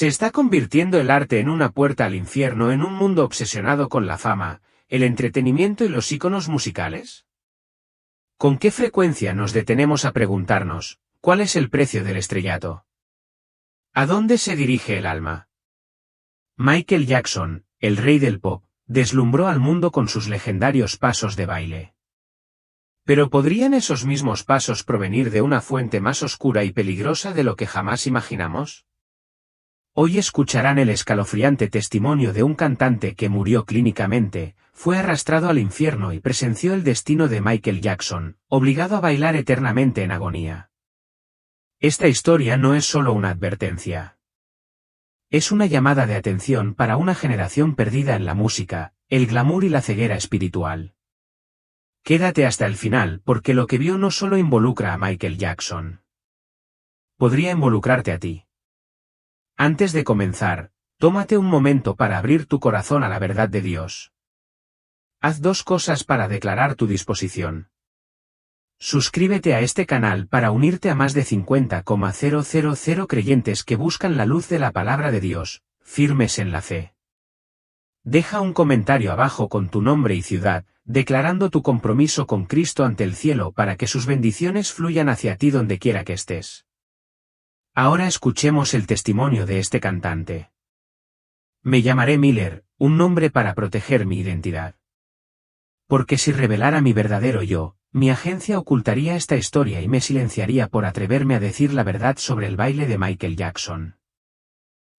¿Se está convirtiendo el arte en una puerta al infierno en un mundo obsesionado con la fama, el entretenimiento y los íconos musicales? ¿Con qué frecuencia nos detenemos a preguntarnos, ¿cuál es el precio del estrellato? ¿A dónde se dirige el alma? Michael Jackson, el rey del pop, deslumbró al mundo con sus legendarios pasos de baile. Pero ¿podrían esos mismos pasos provenir de una fuente más oscura y peligrosa de lo que jamás imaginamos? Hoy escucharán el escalofriante testimonio de un cantante que murió clínicamente, fue arrastrado al infierno y presenció el destino de Michael Jackson, obligado a bailar eternamente en agonía. Esta historia no es solo una advertencia. Es una llamada de atención para una generación perdida en la música, el glamour y la ceguera espiritual. Quédate hasta el final porque lo que vio no solo involucra a Michael Jackson. Podría involucrarte a ti. Antes de comenzar, tómate un momento para abrir tu corazón a la verdad de Dios. Haz dos cosas para declarar tu disposición. Suscríbete a este canal para unirte a más de 50,000 creyentes que buscan la luz de la palabra de Dios, firmes en la fe. Deja un comentario abajo con tu nombre y ciudad, declarando tu compromiso con Cristo ante el cielo para que sus bendiciones fluyan hacia ti donde quiera que estés. Ahora escuchemos el testimonio de este cantante. Me llamaré Miller, un nombre para proteger mi identidad. Porque si revelara mi verdadero yo, mi agencia ocultaría esta historia y me silenciaría por atreverme a decir la verdad sobre el baile de Michael Jackson.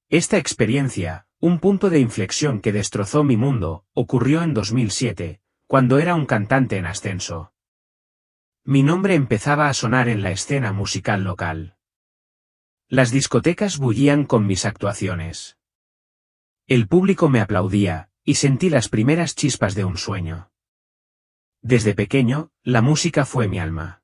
Esta experiencia, un punto de inflexión que destrozó mi mundo, ocurrió en 2007, cuando era un cantante en ascenso. Mi nombre empezaba a sonar en la escena musical local. Las discotecas bullían con mis actuaciones. El público me aplaudía, y sentí las primeras chispas de un sueño. Desde pequeño, la música fue mi alma.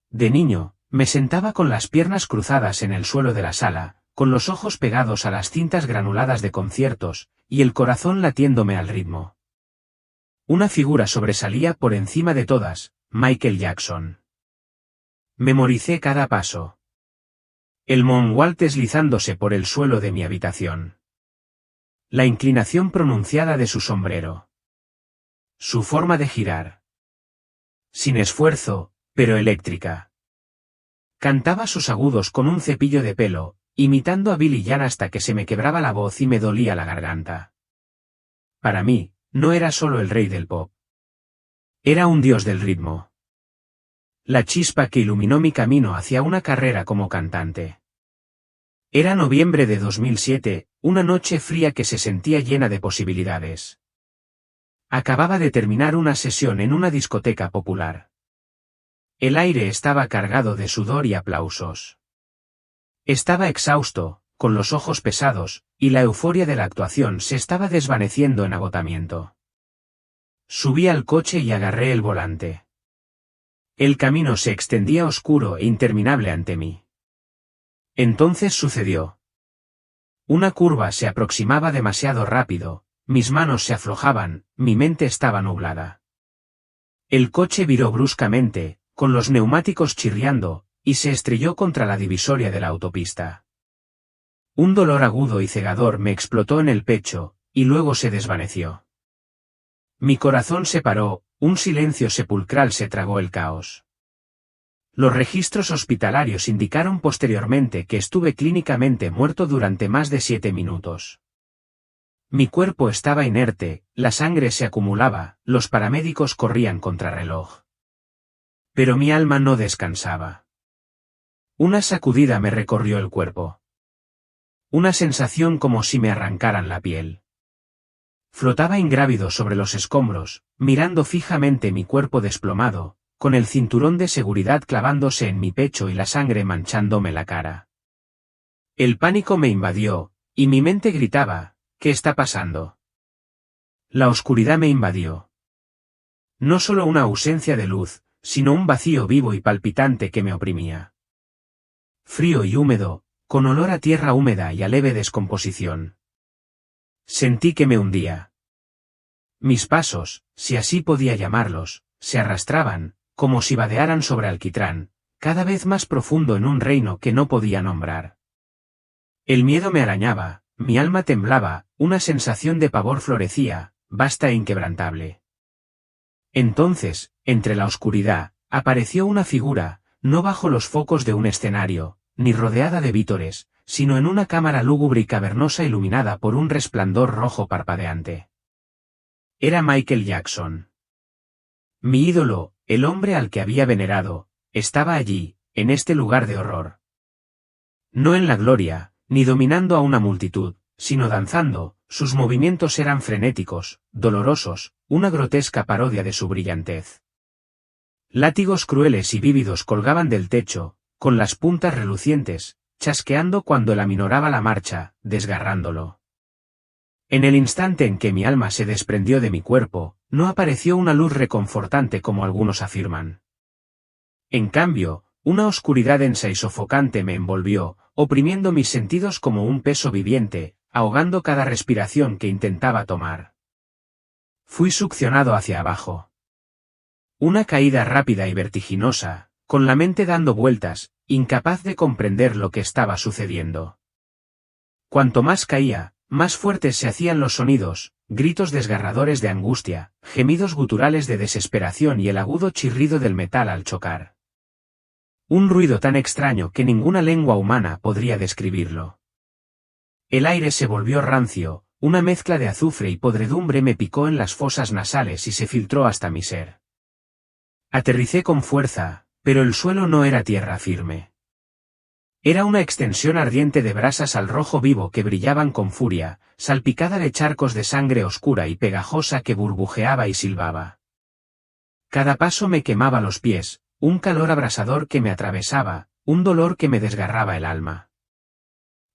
De niño, me sentaba con las piernas cruzadas en el suelo de la sala, con los ojos pegados a las cintas granuladas de conciertos, y el corazón latiéndome al ritmo. Una figura sobresalía por encima de todas, Michael Jackson. Memoricé cada paso. El moonwalk deslizándose por el suelo de mi habitación. La inclinación pronunciada de su sombrero. Su forma de girar. Sin esfuerzo, pero eléctrica. Cantaba sus agudos con un cepillo de pelo, imitando a Billy Jan hasta que se me quebraba la voz y me dolía la garganta. Para mí, no era solo el rey del pop. Era un dios del ritmo. La chispa que iluminó mi camino hacia una carrera como cantante. Era noviembre de 2007, una noche fría que se sentía llena de posibilidades. Acababa de terminar una sesión en una discoteca popular. El aire estaba cargado de sudor y aplausos. Estaba exhausto, con los ojos pesados, y la euforia de la actuación se estaba desvaneciendo en agotamiento. Subí al coche y agarré el volante. El camino se extendía oscuro e interminable ante mí. Entonces sucedió. Una curva se aproximaba demasiado rápido, mis manos se aflojaban, mi mente estaba nublada. El coche viró bruscamente, con los neumáticos chirriando, y se estrelló contra la divisoria de la autopista. Un dolor agudo y cegador me explotó en el pecho, y luego se desvaneció. Mi corazón se paró, un silencio sepulcral se tragó el caos. Los registros hospitalarios indicaron posteriormente que estuve clínicamente muerto durante más de 7 minutos. Mi cuerpo estaba inerte, la sangre se acumulaba, los paramédicos corrían contrarreloj. Pero mi alma no descansaba. Una sacudida me recorrió el cuerpo. Una sensación como si me arrancaran la piel. Flotaba ingrávido sobre los escombros, mirando fijamente mi cuerpo desplomado, con el cinturón de seguridad clavándose en mi pecho y la sangre manchándome la cara. El pánico me invadió, y mi mente gritaba, ¿qué está pasando? La oscuridad me invadió. No solo una ausencia de luz, sino un vacío vivo y palpitante que me oprimía. Frío y húmedo, con olor a tierra húmeda y a leve descomposición. Sentí que me hundía. Mis pasos, si así podía llamarlos, se arrastraban, como si vadearan sobre alquitrán, cada vez más profundo en un reino que no podía nombrar. El miedo me arañaba, mi alma temblaba, una sensación de pavor florecía, vasta e inquebrantable. Entonces, entre la oscuridad, apareció una figura, no bajo los focos de un escenario, ni rodeada de vítores, sino en una cámara lúgubre y cavernosa iluminada por un resplandor rojo parpadeante. Era Michael Jackson. Mi ídolo, el hombre al que había venerado, estaba allí, en este lugar de horror. No en la gloria, ni dominando a una multitud, sino danzando, sus movimientos eran frenéticos, dolorosos, una grotesca parodia de su brillantez. Látigos crueles y vívidos colgaban del techo, con las puntas relucientes, chasqueando cuando él aminoraba la marcha, desgarrándolo. En el instante en que mi alma se desprendió de mi cuerpo, no apareció una luz reconfortante como algunos afirman. En cambio, una oscuridad densa y sofocante me envolvió, oprimiendo mis sentidos como un peso viviente, ahogando cada respiración que intentaba tomar. Fui succionado hacia abajo. Una caída rápida y vertiginosa, con la mente dando vueltas, incapaz de comprender lo que estaba sucediendo. Cuanto más caía, más fuertes se hacían los sonidos, gritos desgarradores de angustia, gemidos guturales de desesperación y el agudo chirrido del metal al chocar. Un ruido tan extraño que ninguna lengua humana podría describirlo. El aire se volvió rancio, una mezcla de azufre y podredumbre me picó en las fosas nasales y se filtró hasta mi ser. Aterricé con fuerza, pero el suelo no era tierra firme. Era una extensión ardiente de brasas al rojo vivo que brillaban con furia, salpicada de charcos de sangre oscura y pegajosa que burbujeaba y silbaba. Cada paso me quemaba los pies, un calor abrasador que me atravesaba, un dolor que me desgarraba el alma.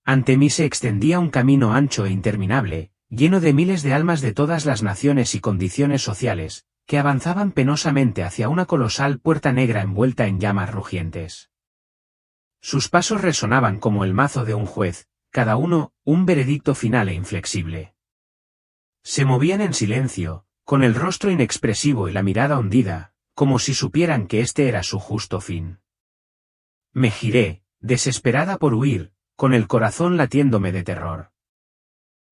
Ante mí se extendía un camino ancho e interminable, lleno de miles de almas de todas las naciones y condiciones sociales, que avanzaban penosamente hacia una colosal puerta negra envuelta en llamas rugientes. Sus pasos resonaban como el mazo de un juez, cada uno, un veredicto final e inflexible. Se movían en silencio, con el rostro inexpresivo y la mirada hundida, como si supieran que este era su justo fin. Me giré, desesperada por huir, con el corazón latiéndome de terror.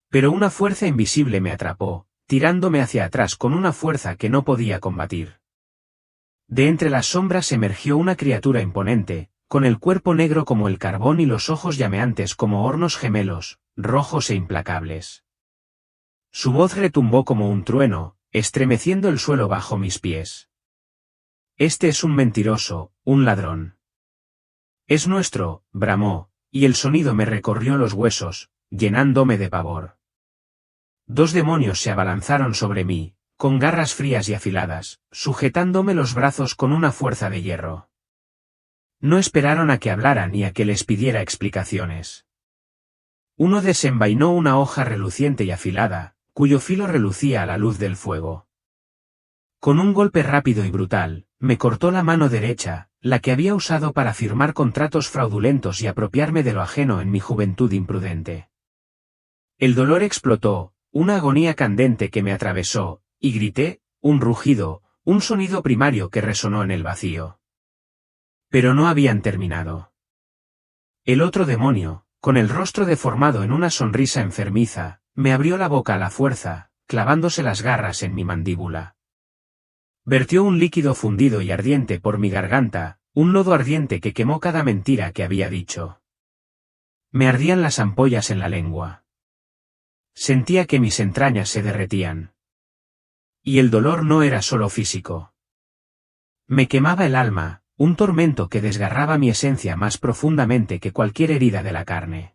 Pero una fuerza invisible me atrapó, tirándome hacia atrás con una fuerza que no podía combatir. De entre las sombras emergió una criatura imponente, con el cuerpo negro como el carbón y los ojos llameantes como hornos gemelos, rojos e implacables. Su voz retumbó como un trueno, estremeciendo el suelo bajo mis pies. Este es un mentiroso, un ladrón. Es nuestro, bramó, y el sonido me recorrió los huesos, llenándome de pavor. Dos demonios se abalanzaron sobre mí, con garras frías y afiladas, sujetándome los brazos con una fuerza de hierro. No esperaron a que hablara ni a que les pidiera explicaciones. Uno desenvainó una hoja reluciente y afilada, cuyo filo relucía a la luz del fuego. Con un golpe rápido y brutal, me cortó la mano derecha, la que había usado para firmar contratos fraudulentos y apropiarme de lo ajeno en mi juventud imprudente. El dolor explotó, una agonía candente que me atravesó, y grité, un rugido, un sonido primario que resonó en el vacío. Pero no habían terminado. El otro demonio, con el rostro deformado en una sonrisa enfermiza, me abrió la boca a la fuerza, clavándose las garras en mi mandíbula. Vertió un líquido fundido y ardiente por mi garganta, un lodo ardiente que quemó cada mentira que había dicho. Me ardían las ampollas en la lengua. Sentía que mis entrañas se derretían. Y el dolor no era solo físico. Me quemaba el alma, un tormento que desgarraba mi esencia más profundamente que cualquier herida de la carne.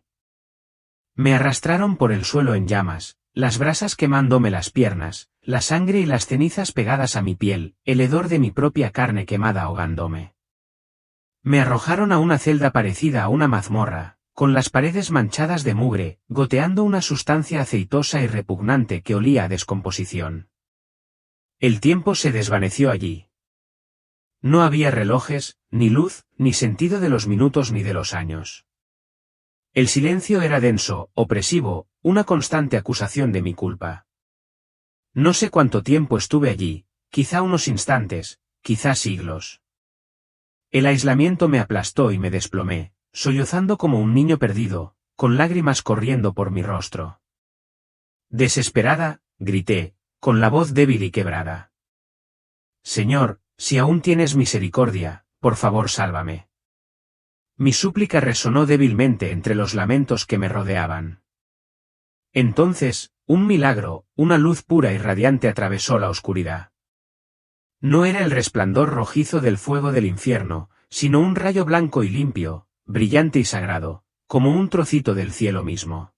Me arrastraron por el suelo en llamas, las brasas quemándome las piernas, la sangre y las cenizas pegadas a mi piel, el hedor de mi propia carne quemada ahogándome. Me arrojaron a una celda parecida a una mazmorra, con las paredes manchadas de mugre, goteando una sustancia aceitosa y repugnante que olía a descomposición. El tiempo se desvaneció allí. No había relojes, ni luz, ni sentido de los minutos ni de los años. El silencio era denso, opresivo, una constante acusación de mi culpa. No sé cuánto tiempo estuve allí, quizá unos instantes, quizá siglos. El aislamiento me aplastó y me desplomé, sollozando como un niño perdido, con lágrimas corriendo por mi rostro. Desesperada, grité, con la voz débil y quebrada. Señor, si aún tienes misericordia, por favor sálvame. Mi súplica resonó débilmente entre los lamentos que me rodeaban. Entonces, un milagro, una luz pura y radiante atravesó la oscuridad. No era el resplandor rojizo del fuego del infierno, sino un rayo blanco y limpio, brillante y sagrado, como un trocito del cielo mismo.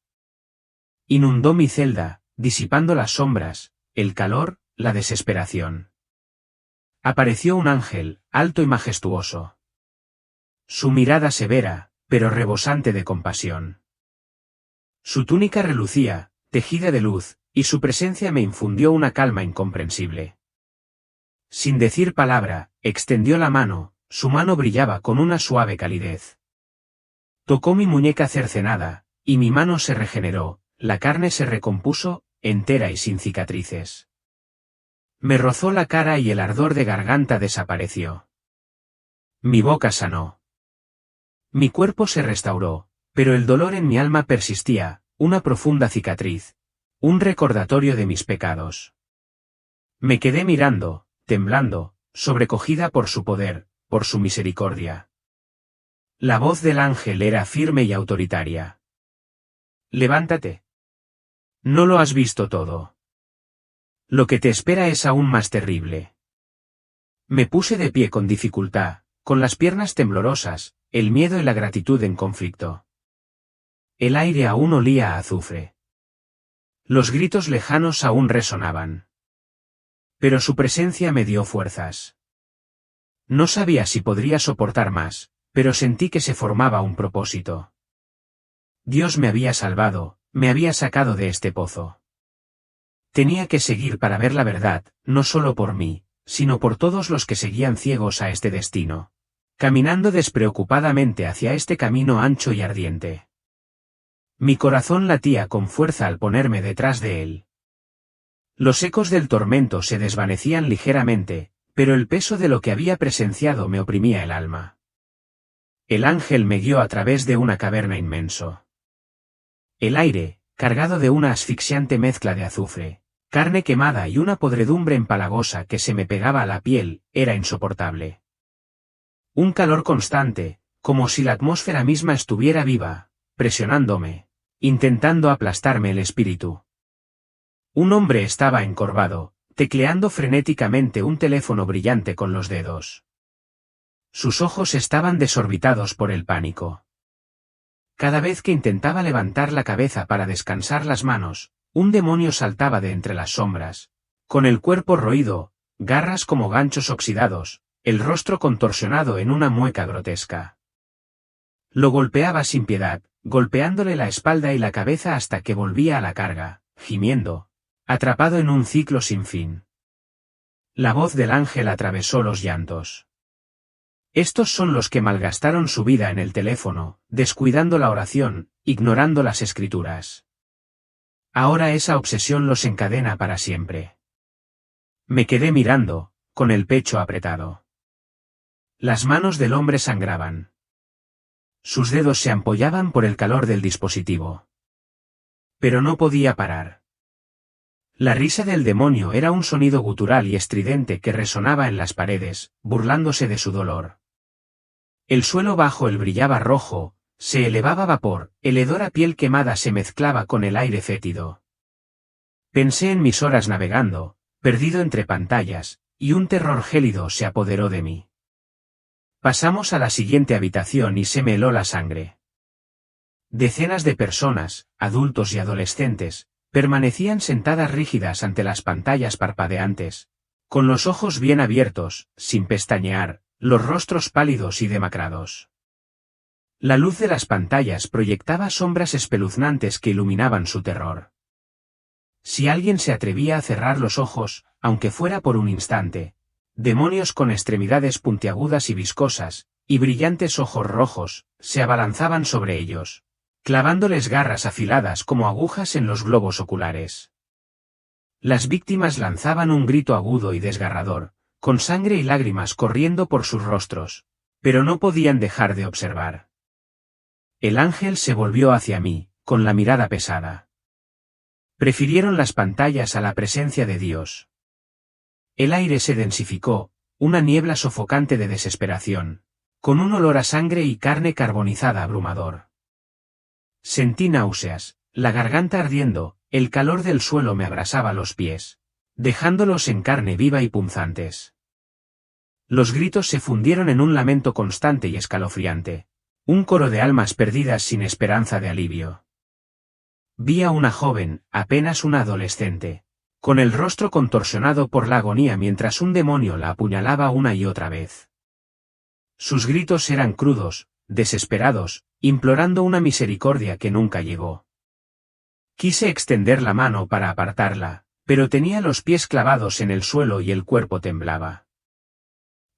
Inundó mi celda, disipando las sombras, el calor, la desesperación. Apareció un ángel, alto y majestuoso. Su mirada severa, pero rebosante de compasión. Su túnica relucía, tejida de luz, y su presencia me infundió una calma incomprensible. Sin decir palabra, extendió la mano, su mano brillaba con una suave calidez. Tocó mi muñeca cercenada, y mi mano se regeneró, la carne se recompuso, entera y sin cicatrices. Me rozó la cara y el ardor de garganta desapareció. Mi boca sanó. Mi cuerpo se restauró, pero el dolor en mi alma persistía, una profunda cicatriz, un recordatorio de mis pecados. Me quedé mirando, temblando, sobrecogida por su poder, por su misericordia. La voz del ángel era firme y autoritaria. Levántate. No lo has visto todo. Lo que te espera es aún más terrible. Me puse de pie con dificultad, con las piernas temblorosas, el miedo y la gratitud en conflicto. El aire aún olía a azufre. Los gritos lejanos aún resonaban. Pero su presencia me dio fuerzas. No sabía si podría soportar más, pero sentí que se formaba un propósito. Dios me había salvado, me había sacado de este pozo. Tenía que seguir para ver la verdad, no solo por mí, sino por todos los que seguían ciegos a este destino, caminando despreocupadamente hacia este camino ancho y ardiente. Mi corazón latía con fuerza al ponerme detrás de él. Los ecos del tormento se desvanecían ligeramente, pero el peso de lo que había presenciado me oprimía el alma. El ángel me guió a través de una caverna inmenso. El aire, cargado de una asfixiante mezcla de azufre, carne quemada y una podredumbre empalagosa que se me pegaba a la piel, era insoportable. Un calor constante, como si la atmósfera misma estuviera viva, presionándome, intentando aplastarme el espíritu. Un hombre estaba encorvado, tecleando frenéticamente un teléfono brillante con los dedos. Sus ojos estaban desorbitados por el pánico. Cada vez que intentaba levantar la cabeza para descansar las manos, un demonio saltaba de entre las sombras, con el cuerpo roído, garras como ganchos oxidados, el rostro contorsionado en una mueca grotesca. Lo golpeaba sin piedad, golpeándole la espalda y la cabeza hasta que volvía a la carga, gimiendo, atrapado en un ciclo sin fin. La voz del ángel atravesó los llantos. Estos son los que malgastaron su vida en el teléfono, descuidando la oración, ignorando las escrituras. Ahora esa obsesión los encadena para siempre. Me quedé mirando, con el pecho apretado. Las manos del hombre sangraban. Sus dedos se ampollaban por el calor del dispositivo. Pero no podía parar. La risa del demonio era un sonido gutural y estridente que resonaba en las paredes, burlándose de su dolor. El suelo bajo él brillaba rojo, se elevaba vapor, el hedor a piel quemada se mezclaba con el aire fétido. Pensé en mis horas navegando, perdido entre pantallas, y un terror gélido se apoderó de mí. Pasamos a la siguiente habitación y se me heló la sangre. Decenas de personas, adultos y adolescentes, permanecían sentadas rígidas ante las pantallas parpadeantes, con los ojos bien abiertos, sin pestañear, los rostros pálidos y demacrados. La luz de las pantallas proyectaba sombras espeluznantes que iluminaban su terror. Si alguien se atrevía a cerrar los ojos, aunque fuera por un instante, demonios con extremidades puntiagudas y viscosas, y brillantes ojos rojos, se abalanzaban sobre ellos, clavándoles garras afiladas como agujas en los globos oculares. Las víctimas lanzaban un grito agudo y desgarrador, con sangre y lágrimas corriendo por sus rostros, pero no podían dejar de observar. El ángel se volvió hacia mí, con la mirada pesada. Prefirieron las pantallas a la presencia de Dios. El aire se densificó, una niebla sofocante de desesperación, con un olor a sangre y carne carbonizada abrumador. Sentí náuseas, la garganta ardiendo, el calor del suelo me abrasaba los pies, dejándolos en carne viva y punzantes. Los gritos se fundieron en un lamento constante y escalofriante, un coro de almas perdidas sin esperanza de alivio. Vi a una joven, apenas una adolescente, con el rostro contorsionado por la agonía mientras un demonio la apuñalaba una y otra vez. Sus gritos eran crudos, desesperados, implorando una misericordia que nunca llegó. Quise extender la mano para apartarla, pero tenía los pies clavados en el suelo y el cuerpo temblaba.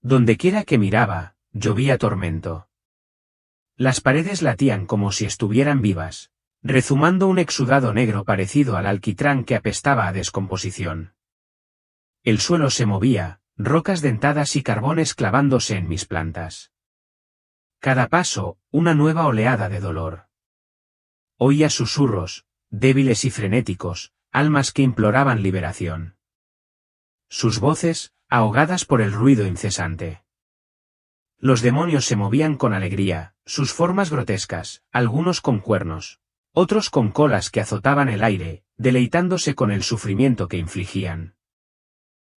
Dondequiera que miraba, llovía tormento. Las paredes latían como si estuvieran vivas, rezumando un exudado negro parecido al alquitrán que apestaba a descomposición. El suelo se movía, rocas dentadas y carbones clavándose en mis plantas. Cada paso, una nueva oleada de dolor. Oía susurros, débiles y frenéticos, almas que imploraban liberación. Sus voces, ahogadas por el ruido incesante. Los demonios se movían con alegría, sus formas grotescas, algunos con cuernos, otros con colas que azotaban el aire, deleitándose con el sufrimiento que infligían.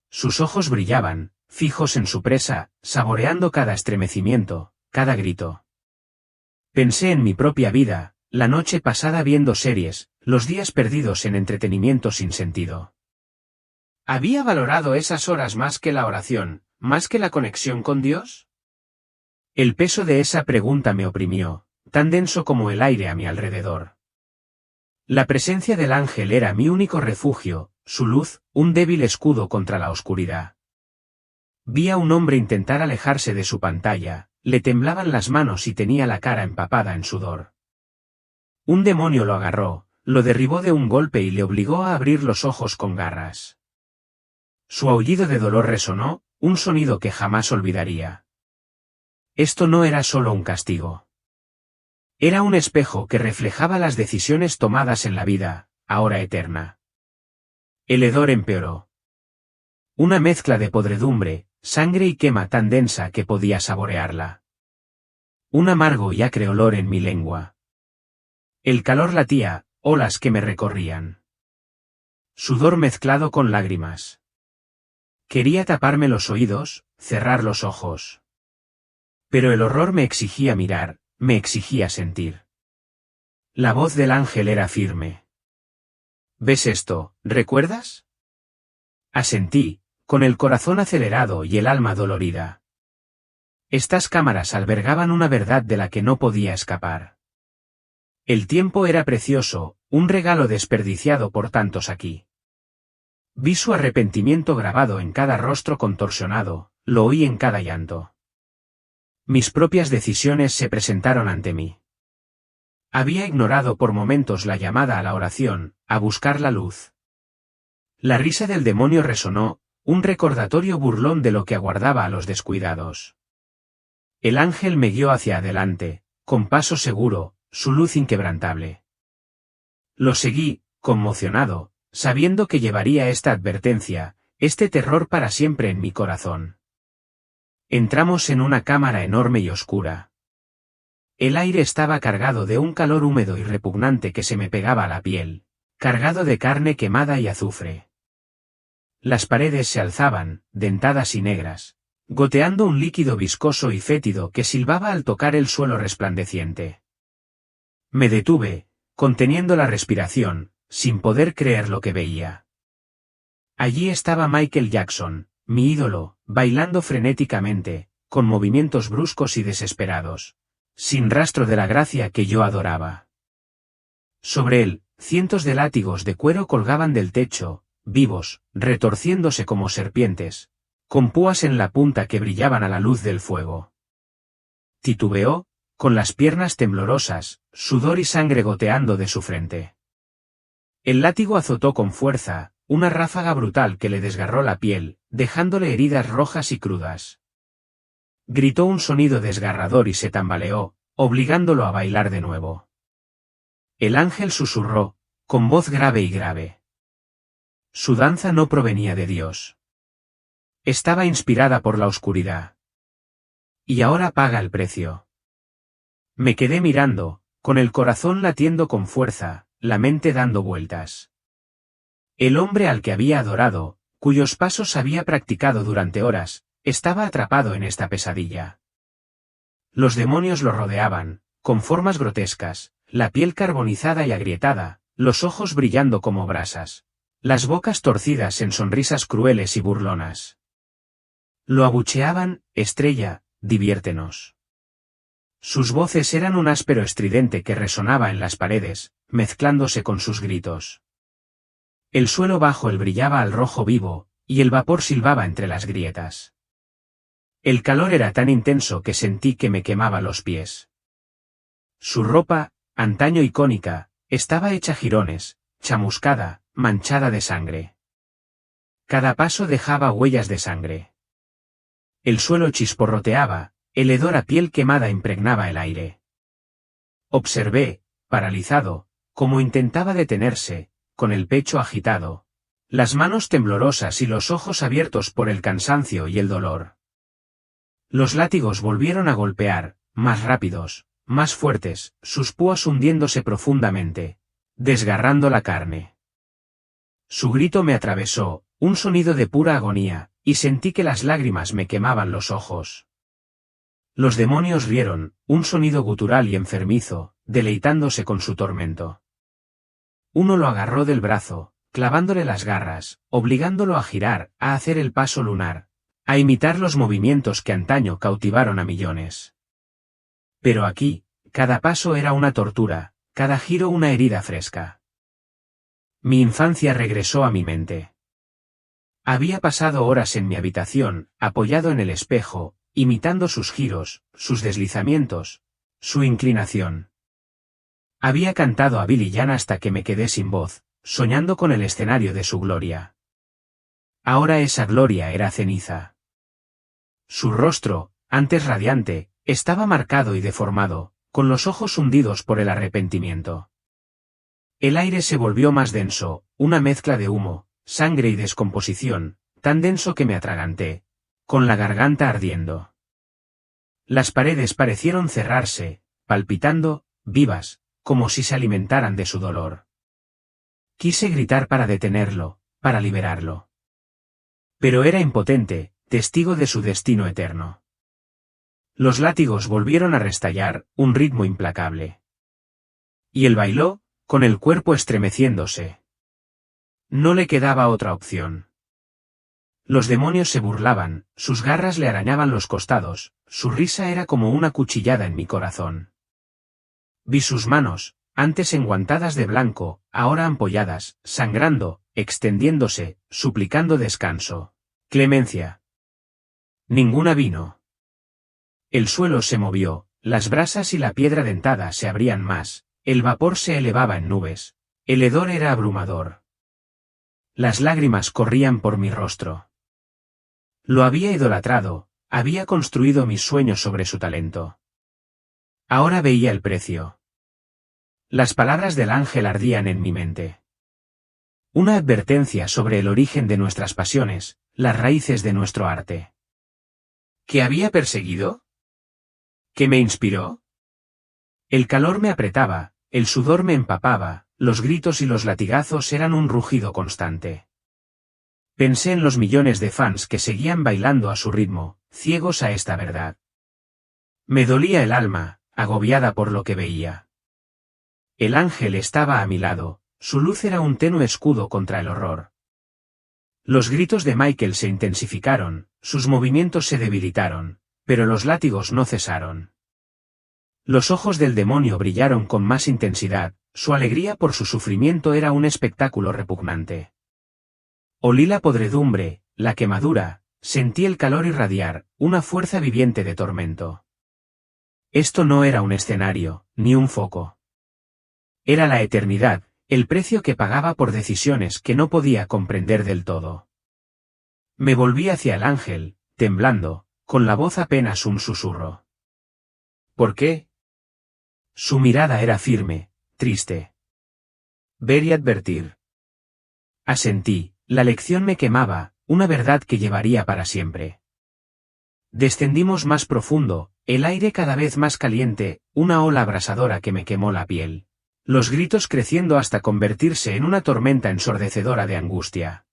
Sus ojos brillaban, fijos en su presa, saboreando cada estremecimiento, cada grito. Pensé en mi propia vida, la noche pasada viendo series, los días perdidos en entretenimiento sin sentido. ¿Había valorado esas horas más que la oración, más que la conexión con Dios? El peso de esa pregunta me oprimió, tan denso como el aire a mi alrededor. La presencia del ángel era mi único refugio, su luz, un débil escudo contra la oscuridad. Vi a un hombre intentar alejarse de su pantalla, le temblaban las manos y tenía la cara empapada en sudor. Un demonio lo agarró, lo derribó de un golpe y le obligó a abrir los ojos con garras. Su aullido de dolor resonó, un sonido que jamás olvidaría. Esto no era solo un castigo. Era un espejo que reflejaba las decisiones tomadas en la vida, ahora eterna. El hedor empeoró. Una mezcla de podredumbre, sangre y quema tan densa que podía saborearla. Un amargo y acre olor en mi lengua. El calor latía, olas que me recorrían. Sudor mezclado con lágrimas. Quería taparme los oídos, cerrar los ojos. Pero el horror me exigía mirar, me exigía sentir. La voz del ángel era firme. ¿Ves esto, recuerdas? Asentí, con el corazón acelerado y el alma dolorida. Estas cámaras albergaban una verdad de la que no podía escapar. El tiempo era precioso, un regalo desperdiciado por tantos aquí. Vi su arrepentimiento grabado en cada rostro contorsionado, lo oí en cada llanto. Mis propias decisiones se presentaron ante mí. Había ignorado por momentos la llamada a la oración, a buscar la luz. La risa del demonio resonó, un recordatorio burlón de lo que aguardaba a los descuidados. El ángel me guió hacia adelante, con paso seguro, su luz inquebrantable. Lo seguí, conmocionado, sabiendo que llevaría esta advertencia, este terror para siempre en mi corazón. Entramos en una cámara enorme y oscura. El aire estaba cargado de un calor húmedo y repugnante que se me pegaba a la piel, cargado de carne quemada y azufre. Las paredes se alzaban, dentadas y negras, goteando un líquido viscoso y fétido que silbaba al tocar el suelo resplandeciente. Me detuve, conteniendo la respiración, sin poder creer lo que veía. Allí estaba Michael Jackson, mi ídolo, bailando frenéticamente, con movimientos bruscos y desesperados, sin rastro de la gracia que yo adoraba. Sobre él, cientos de látigos de cuero colgaban del techo, vivos, retorciéndose como serpientes, con púas en la punta que brillaban a la luz del fuego. Titubeó, con las piernas temblorosas, sudor y sangre goteando de su frente. El látigo azotó con fuerza, una ráfaga brutal que le desgarró la piel, dejándole heridas rojas y crudas. Gritó un sonido desgarrador y se tambaleó, obligándolo a bailar de nuevo. El ángel susurró, con voz grave y grave. Su danza no provenía de Dios. Estaba inspirada por la oscuridad. Y ahora paga el precio. Me quedé mirando, con el corazón latiendo con fuerza, la mente dando vueltas. El hombre al que había adorado, cuyos pasos había practicado durante horas, estaba atrapado en esta pesadilla. Los demonios lo rodeaban, con formas grotescas, la piel carbonizada y agrietada, los ojos brillando como brasas, las bocas torcidas en sonrisas crueles y burlonas. Lo abucheaban, estrella, diviértenos. Sus voces eran un áspero estridente que resonaba en las paredes, mezclándose con sus gritos. El suelo bajo él brillaba al rojo vivo, y el vapor silbaba entre las grietas. El calor era tan intenso que sentí que me quemaba los pies. Su ropa, antaño icónica, estaba hecha jirones, chamuscada, manchada de sangre. Cada paso dejaba huellas de sangre. El suelo chisporroteaba, el hedor a piel quemada impregnaba el aire. Observé, paralizado, cómo intentaba detenerse, con el pecho agitado, las manos temblorosas y los ojos abiertos por el cansancio y el dolor. Los látigos volvieron a golpear, más rápidos, más fuertes, sus púas hundiéndose profundamente, desgarrando la carne. Su grito me atravesó, un sonido de pura agonía, y sentí que las lágrimas me quemaban los ojos. Los demonios rieron, un sonido gutural y enfermizo, deleitándose con su tormento. Uno lo agarró del brazo, clavándole las garras, obligándolo a girar, a hacer el paso lunar, a imitar los movimientos que antaño cautivaron a millones. Pero aquí, cada paso era una tortura, cada giro una herida fresca. Mi infancia regresó a mi mente. Había pasado horas en mi habitación, apoyado en el espejo, imitando sus giros, sus deslizamientos, su inclinación. Había cantado a Billy Jan hasta que me quedé sin voz, soñando con el escenario de su gloria. Ahora esa gloria era ceniza. Su rostro, antes radiante, estaba marcado y deformado, con los ojos hundidos por el arrepentimiento. El aire se volvió más denso, una mezcla de humo, sangre y descomposición, tan denso que me atraganté, con la garganta ardiendo. Las paredes parecieron cerrarse, palpitando, vivas, como si se alimentaran de su dolor. Quise gritar para detenerlo, para liberarlo. Pero era impotente, testigo de su destino eterno. Los látigos volvieron a restallar, un ritmo implacable. Y él bailó, con el cuerpo estremeciéndose. No le quedaba otra opción. Los demonios se burlaban, sus garras le arañaban los costados, su risa era como una cuchillada en mi corazón. Vi sus manos, antes enguantadas de blanco, ahora ampolladas, sangrando, extendiéndose, suplicando descanso. Clemencia. Ninguna vino. El suelo se movió, las brasas y la piedra dentada se abrían más, el vapor se elevaba en nubes, el hedor era abrumador. Las lágrimas corrían por mi rostro. Lo había idolatrado, había construido mis sueños sobre su talento. Ahora veía el precio. Las palabras del ángel ardían en mi mente. Una advertencia sobre el origen de nuestras pasiones, las raíces de nuestro arte. ¿Qué había perseguido? ¿Qué me inspiró? El calor me apretaba, el sudor me empapaba, los gritos y los latigazos eran un rugido constante. Pensé en los millones de fans que seguían bailando a su ritmo, ciegos a esta verdad. Me dolía el alma, agobiada por lo que veía. El ángel estaba a mi lado, su luz era un tenue escudo contra el horror. Los gritos de Michael se intensificaron, sus movimientos se debilitaron, pero los látigos no cesaron. Los ojos del demonio brillaron con más intensidad, su alegría por su sufrimiento era un espectáculo repugnante. Olí la podredumbre, la quemadura, sentí el calor irradiar, una fuerza viviente de tormento. Esto no era un escenario, ni un foco. Era la eternidad, el precio que pagaba por decisiones que no podía comprender del todo. Me volví hacia el ángel, temblando, con la voz apenas un susurro. ¿Por qué? Su mirada era firme, triste. Ver y advertir. Asentí, la lección me quemaba, una verdad que llevaría para siempre. Descendimos más profundo, el aire cada vez más caliente, una ola abrasadora que me quemó la piel. Los gritos creciendo hasta convertirse en una tormenta ensordecedora de angustia.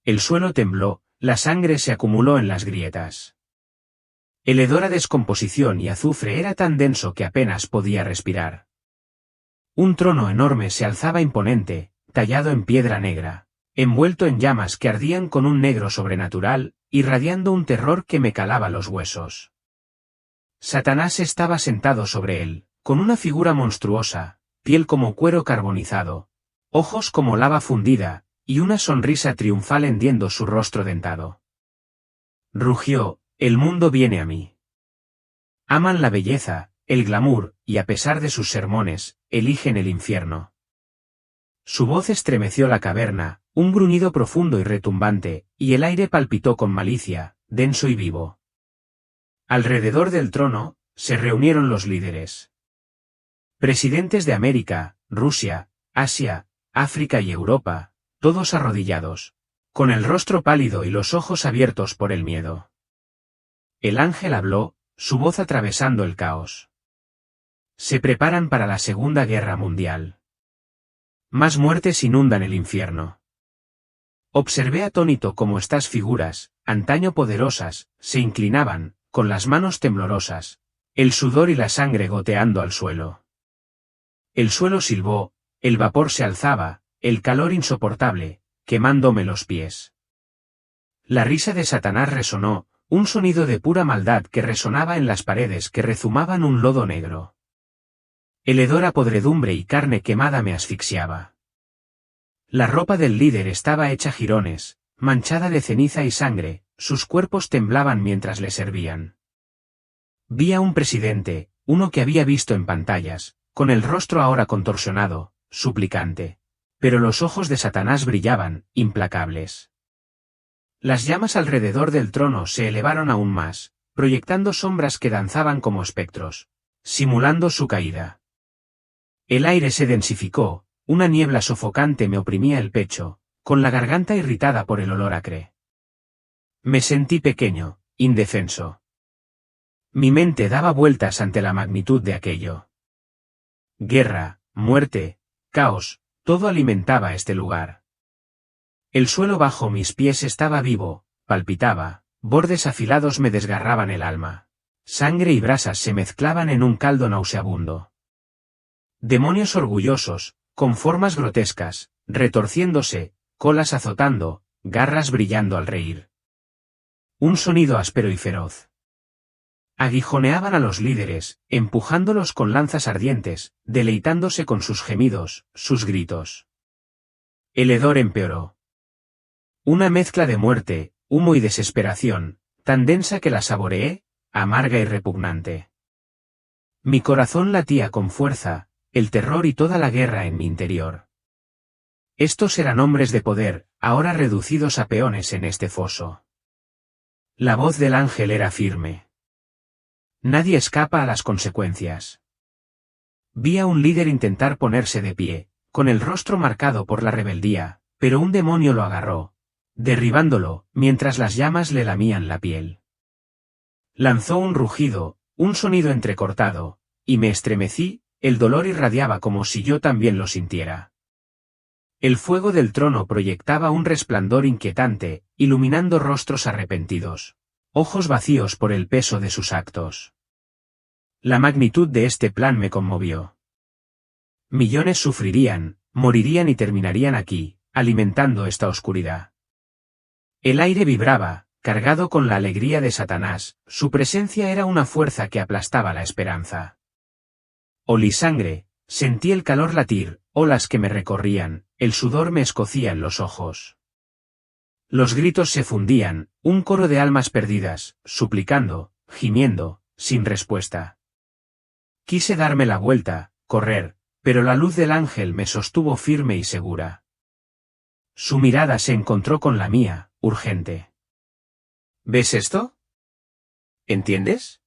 El suelo tembló, la sangre se acumuló en las grietas. El hedor a descomposición y azufre era tan denso que apenas podía respirar. Un trono enorme se alzaba imponente, tallado en piedra negra, envuelto en llamas que ardían con un negro sobrenatural, irradiando un terror que me calaba los huesos. Satanás estaba sentado sobre él, con una figura monstruosa, piel como cuero carbonizado, ojos como lava fundida, y una sonrisa triunfal hendiendo su rostro dentado. Rugió, el mundo viene a mí. Aman la belleza, el glamour, y a pesar de sus sermones, eligen el infierno. Su voz estremeció la caverna, un gruñido profundo y retumbante, y el aire palpitó con malicia, denso y vivo. Alrededor del trono, se reunieron los líderes. Presidentes de América, Rusia, Asia, África y Europa, todos arrodillados, con el rostro pálido y los ojos abiertos por el miedo. El ángel habló, su voz atravesando el caos. Se preparan para la Segunda Guerra Mundial. Más muertes inundan el infierno. Observé atónito cómo estas figuras, antaño poderosas, se inclinaban, con las manos temblorosas, el sudor y la sangre goteando al suelo. El suelo silbó, el vapor se alzaba, el calor insoportable, quemándome los pies. La risa de Satanás resonó, un sonido de pura maldad que resonaba en las paredes que rezumaban un lodo negro. El hedor a podredumbre y carne quemada me asfixiaba. La ropa del líder estaba hecha jirones, manchada de ceniza y sangre, sus cuerpos temblaban mientras le servían. Vi a un presidente, uno que había visto en pantallas, con el rostro ahora contorsionado, suplicante. Pero los ojos de Satanás brillaban, implacables. Las llamas alrededor del trono se elevaron aún más, proyectando sombras que danzaban como espectros, simulando su caída. El aire se densificó, una niebla sofocante me oprimía el pecho, con la garganta irritada por el olor acre. Me sentí pequeño, indefenso. Mi mente daba vueltas ante la magnitud de aquello. Guerra, muerte, caos, todo alimentaba este lugar. El suelo bajo mis pies estaba vivo, palpitaba, bordes afilados me desgarraban el alma. Sangre y brasas se mezclaban en un caldo nauseabundo. Demonios orgullosos, con formas grotescas, retorciéndose, colas azotando, garras brillando al reír. Un sonido áspero y feroz. Aguijoneaban a los líderes, empujándolos con lanzas ardientes, deleitándose con sus gemidos, sus gritos. El hedor empeoró. Una mezcla de muerte, humo y desesperación, tan densa que la saboreé, amarga y repugnante. Mi corazón latía con fuerza, el terror y toda la guerra en mi interior. Estos eran hombres de poder, ahora reducidos a peones en este foso. La voz del ángel era firme. Nadie escapa a las consecuencias. Vi a un líder intentar ponerse de pie, con el rostro marcado por la rebeldía, pero un demonio lo agarró, derribándolo, mientras las llamas le lamían la piel. Lanzó un rugido, un sonido entrecortado, y me estremecí, el dolor irradiaba como si yo también lo sintiera. El fuego del trono proyectaba un resplandor inquietante, iluminando rostros arrepentidos, ojos vacíos por el peso de sus actos. La magnitud de este plan me conmovió. Millones sufrirían, morirían y terminarían aquí, alimentando esta oscuridad. El aire vibraba, cargado con la alegría de Satanás, su presencia era una fuerza que aplastaba la esperanza. Olí sangre, sentí el calor latir, olas que me recorrían, el sudor me escocía en los ojos. Los gritos se fundían, un coro de almas perdidas, suplicando, gimiendo, sin respuesta. Quise darme la vuelta, correr, pero la luz del ángel me sostuvo firme y segura. Su mirada se encontró con la mía, urgente. ¿Ves esto? ¿Entiendes?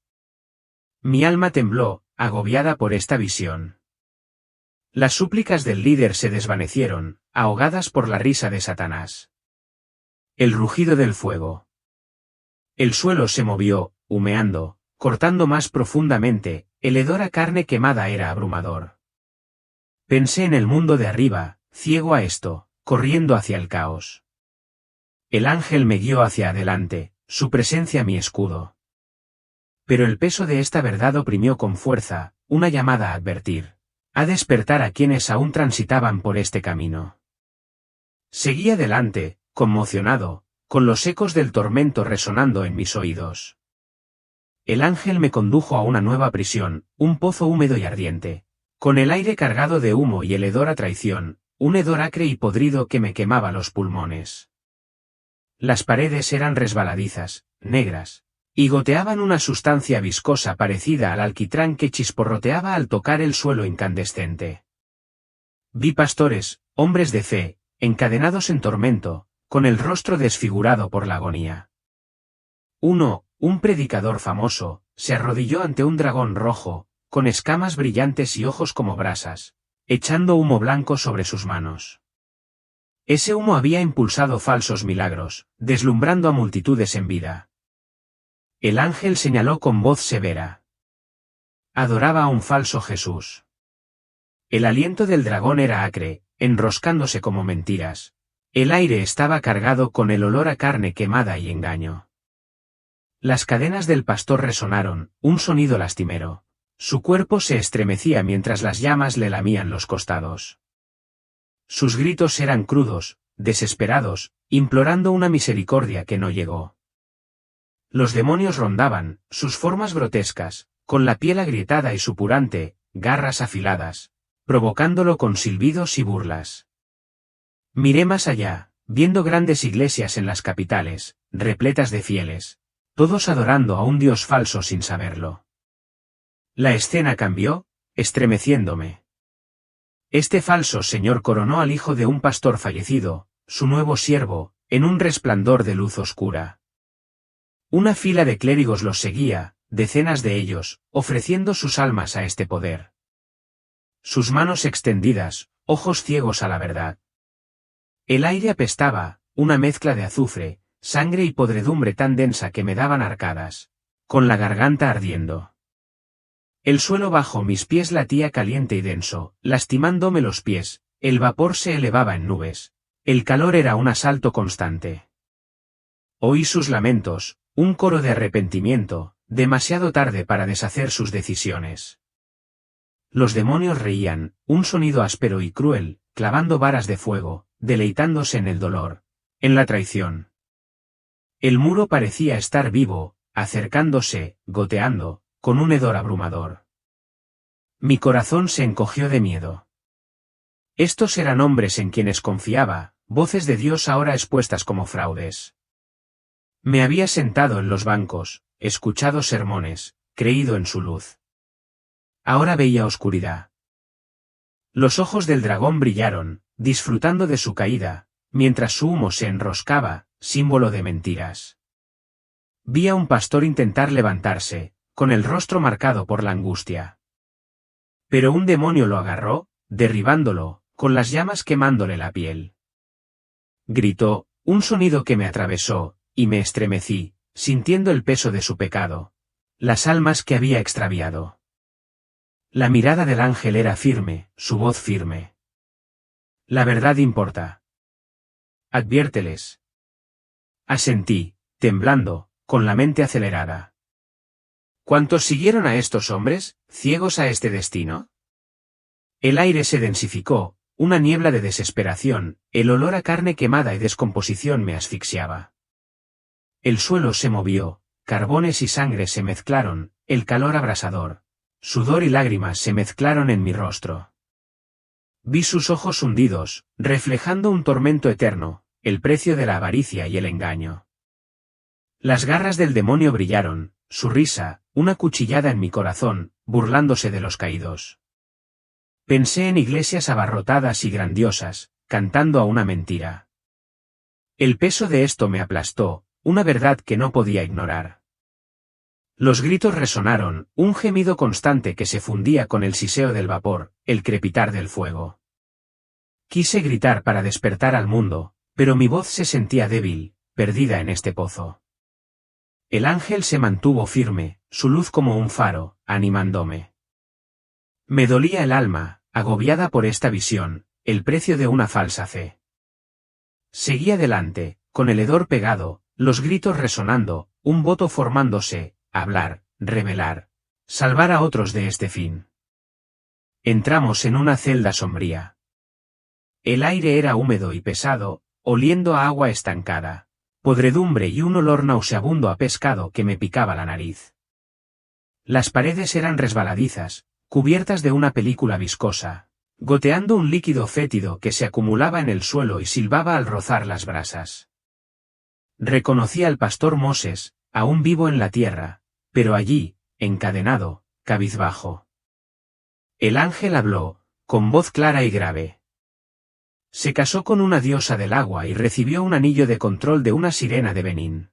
Mi alma tembló, agobiada por esta visión. Las súplicas del líder se desvanecieron, ahogadas por la risa de Satanás. El rugido del fuego. El suelo se movió, humeando, cortando más profundamente, el hedor a carne quemada era abrumador. Pensé en el mundo de arriba, ciego a esto, corriendo hacia el caos. El ángel me guió hacia adelante, su presencia mi escudo. Pero el peso de esta verdad oprimió con fuerza, una llamada a advertir, a despertar a quienes aún transitaban por este camino. Seguí adelante, conmocionado, con los ecos del tormento resonando en mis oídos. El ángel me condujo a una nueva prisión, un pozo húmedo y ardiente, con el aire cargado de humo y el hedor a traición, un hedor acre y podrido que me quemaba los pulmones. Las paredes eran resbaladizas, negras, y goteaban una sustancia viscosa parecida al alquitrán que chisporroteaba al tocar el suelo incandescente. Vi pastores, hombres de fe, encadenados en tormento, con el rostro desfigurado por la agonía. Uno, un predicador famoso, se arrodilló ante un dragón rojo, con escamas brillantes y ojos como brasas, echando humo blanco sobre sus manos. Ese humo había impulsado falsos milagros, deslumbrando a multitudes en vida. El ángel señaló con voz severa. Adoraba a un falso Jesús. El aliento del dragón era acre, enroscándose como mentiras. El aire estaba cargado con el olor a carne quemada y engaño. Las cadenas del pastor resonaron, un sonido lastimero. Su cuerpo se estremecía mientras las llamas le lamían los costados. Sus gritos eran crudos, desesperados, implorando una misericordia que no llegó. Los demonios rondaban, sus formas grotescas, con la piel agrietada y supurante, garras afiladas, provocándolo con silbidos y burlas. Miré más allá, viendo grandes iglesias en las capitales, repletas de fieles, todos adorando a un dios falso sin saberlo. La escena cambió, estremeciéndome. Este falso señor coronó al hijo de un pastor fallecido, su nuevo siervo, en un resplandor de luz oscura. Una fila de clérigos los seguía, decenas de ellos, ofreciendo sus almas a este poder. Sus manos extendidas, ojos ciegos a la verdad. El aire apestaba, una mezcla de azufre, sangre y podredumbre tan densa que me daban arcadas, con la garganta ardiendo. El suelo bajo mis pies latía caliente y denso, lastimándome los pies, el vapor se elevaba en nubes, el calor era un asalto constante. Oí sus lamentos, un coro de arrepentimiento, demasiado tarde para deshacer sus decisiones. Los demonios reían, un sonido áspero y cruel, clavando varas de fuego, deleitándose en el dolor, en la traición. El muro parecía estar vivo, acercándose, goteando, con un hedor abrumador. Mi corazón se encogió de miedo. Estos eran hombres en quienes confiaba, voces de Dios ahora expuestas como fraudes. Me había sentado en los bancos, escuchado sermones, creído en su luz. Ahora veía oscuridad. Los ojos del dragón brillaron, disfrutando de su caída, mientras su humo se enroscaba, símbolo de mentiras. Vi a un pastor intentar levantarse, con el rostro marcado por la angustia. Pero un demonio lo agarró, derribándolo, con las llamas quemándole la piel. Gritó, un sonido que me atravesó, y me estremecí, sintiendo el peso de su pecado. Las almas que había extraviado. La mirada del ángel era firme, su voz firme. La verdad importa. Adviérteles. Asentí, temblando, con la mente acelerada. ¿Cuántos siguieron a estos hombres, ciegos a este destino? El aire se densificó, una niebla de desesperación, el olor a carne quemada y descomposición me asfixiaba. El suelo se movió, carbones y sangre se mezclaron, el calor abrasador, sudor y lágrimas se mezclaron en mi rostro. Vi sus ojos hundidos, reflejando un tormento eterno, el precio de la avaricia y el engaño. Las garras del demonio brillaron, su risa, una cuchillada en mi corazón, burlándose de los caídos. Pensé en iglesias abarrotadas y grandiosas, cantando a una mentira. El peso de esto me aplastó, una verdad que no podía ignorar. Los gritos resonaron, un gemido constante que se fundía con el siseo del vapor, el crepitar del fuego. Quise gritar para despertar al mundo, pero mi voz se sentía débil, perdida en este pozo. El ángel se mantuvo firme, su luz como un faro, animándome. Me dolía el alma, agobiada por esta visión, el precio de una falsa fe. Seguí adelante, con el hedor pegado, los gritos resonando, un voto formándose, hablar, revelar, salvar a otros de este fin. Entramos en una celda sombría. El aire era húmedo y pesado, oliendo a agua estancada, podredumbre y un olor nauseabundo a pescado que me picaba la nariz. Las paredes eran resbaladizas, cubiertas de una película viscosa, goteando un líquido fétido que se acumulaba en el suelo y silbaba al rozar las brasas. Reconocí al pastor Moses, aún vivo en la tierra, pero allí, encadenado, cabizbajo. El ángel habló, con voz clara y grave. Se casó con una diosa del agua y recibió un anillo de control de una sirena de Benín.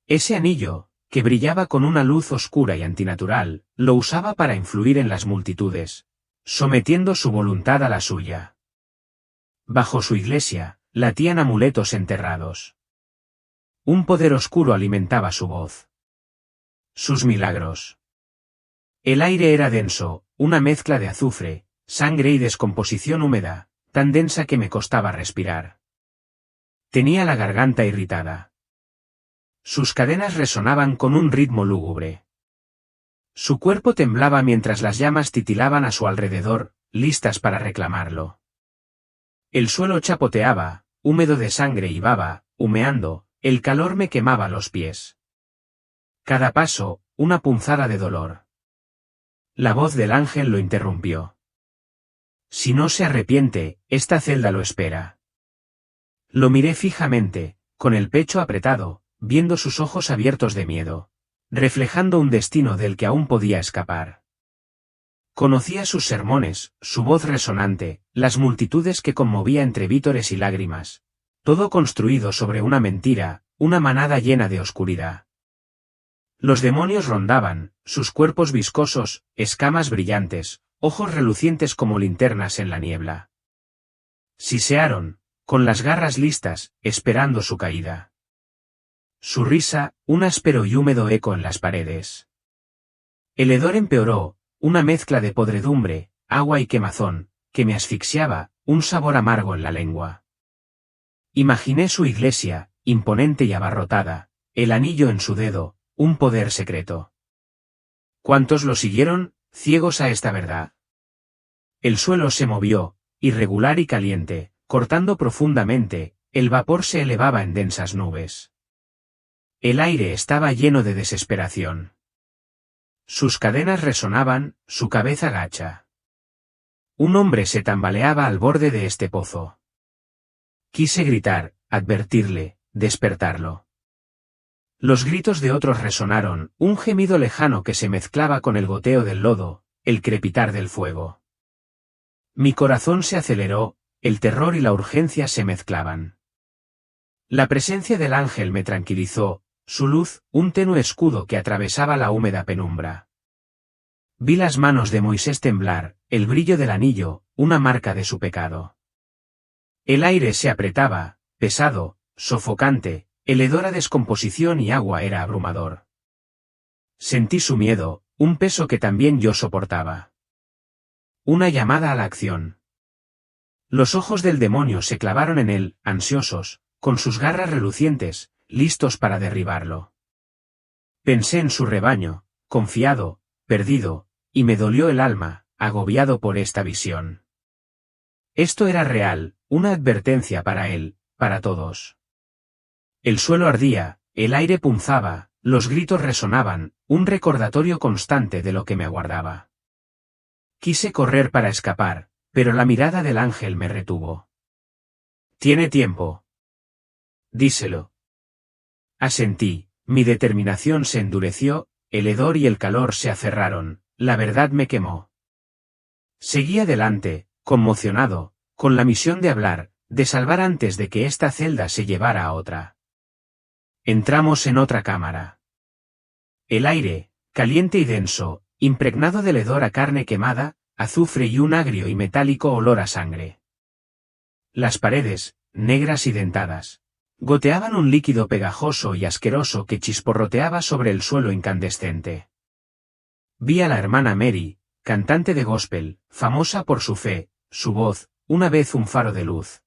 Ese anillo, que brillaba con una luz oscura y antinatural, lo usaba para influir en las multitudes, sometiendo su voluntad a la suya. Bajo su iglesia, latían amuletos enterrados. Un poder oscuro alimentaba su voz. Sus milagros. El aire era denso, una mezcla de azufre, sangre y descomposición húmeda, tan densa que me costaba respirar. Tenía la garganta irritada. Sus cadenas resonaban con un ritmo lúgubre. Su cuerpo temblaba mientras las llamas titilaban a su alrededor, listas para reclamarlo. El suelo chapoteaba, húmedo de sangre y baba, humeando, el calor me quemaba los pies. Cada paso, una punzada de dolor. La voz del ángel lo interrumpió. Si no se arrepiente, esta celda lo espera. Lo miré fijamente, con el pecho apretado, viendo sus ojos abiertos de miedo, reflejando un destino del que aún podía escapar. Conocía sus sermones, su voz resonante, las multitudes que conmovía entre vítores y lágrimas, todo construido sobre una mentira, una manada llena de oscuridad. Los demonios rondaban, sus cuerpos viscosos, escamas brillantes, ojos relucientes como linternas en la niebla. Sisearon, con las garras listas, esperando su caída. Su risa, un áspero y húmedo eco en las paredes. El hedor empeoró, una mezcla de podredumbre, agua y quemazón, que me asfixiaba, un sabor amargo en la lengua. Imaginé su iglesia, imponente y abarrotada, el anillo en su dedo, un poder secreto. ¿Cuántos lo siguieron, ciegos a esta verdad? El suelo se movió, irregular y caliente, cortando profundamente, el vapor se elevaba en densas nubes. El aire estaba lleno de desesperación. Sus cadenas resonaban, su cabeza gacha. Un hombre se tambaleaba al borde de este pozo. Quise gritar, advertirle, despertarlo. Los gritos de otros resonaron, un gemido lejano que se mezclaba con el goteo del lodo, el crepitar del fuego. Mi corazón se aceleró, el terror y la urgencia se mezclaban. La presencia del ángel me tranquilizó, su luz, un tenue escudo que atravesaba la húmeda penumbra. Vi las manos de Moisés temblar, el brillo del anillo, una marca de su pecado. El aire se apretaba, pesado, sofocante, el hedor a descomposición y agua era abrumador. Sentí su miedo, un peso que también yo soportaba. Una llamada a la acción. Los ojos del demonio se clavaron en él, ansiosos, con sus garras relucientes, listos para derribarlo. Pensé en su rebaño, confiado, perdido, y me dolió el alma, agobiado por esta visión. Esto era real, una advertencia para él, para todos. El suelo ardía, el aire punzaba, los gritos resonaban, un recordatorio constante de lo que me aguardaba. Quise correr para escapar, pero la mirada del ángel me retuvo. «Tiene tiempo. Díselo». Asentí, mi determinación se endureció, el hedor y el calor se aferraron, la verdad me quemó. Seguí adelante, conmocionado, con la misión de hablar, de salvar antes de que esta celda se llevara a otra. Entramos en otra cámara. El aire, caliente y denso, impregnado del hedor a carne quemada, azufre y un agrio y metálico olor a sangre. Las paredes, negras y dentadas, goteaban un líquido pegajoso y asqueroso que chisporroteaba sobre el suelo incandescente. Vi a la hermana Mary, cantante de gospel, famosa por su fe, su voz, una vez un faro de luz.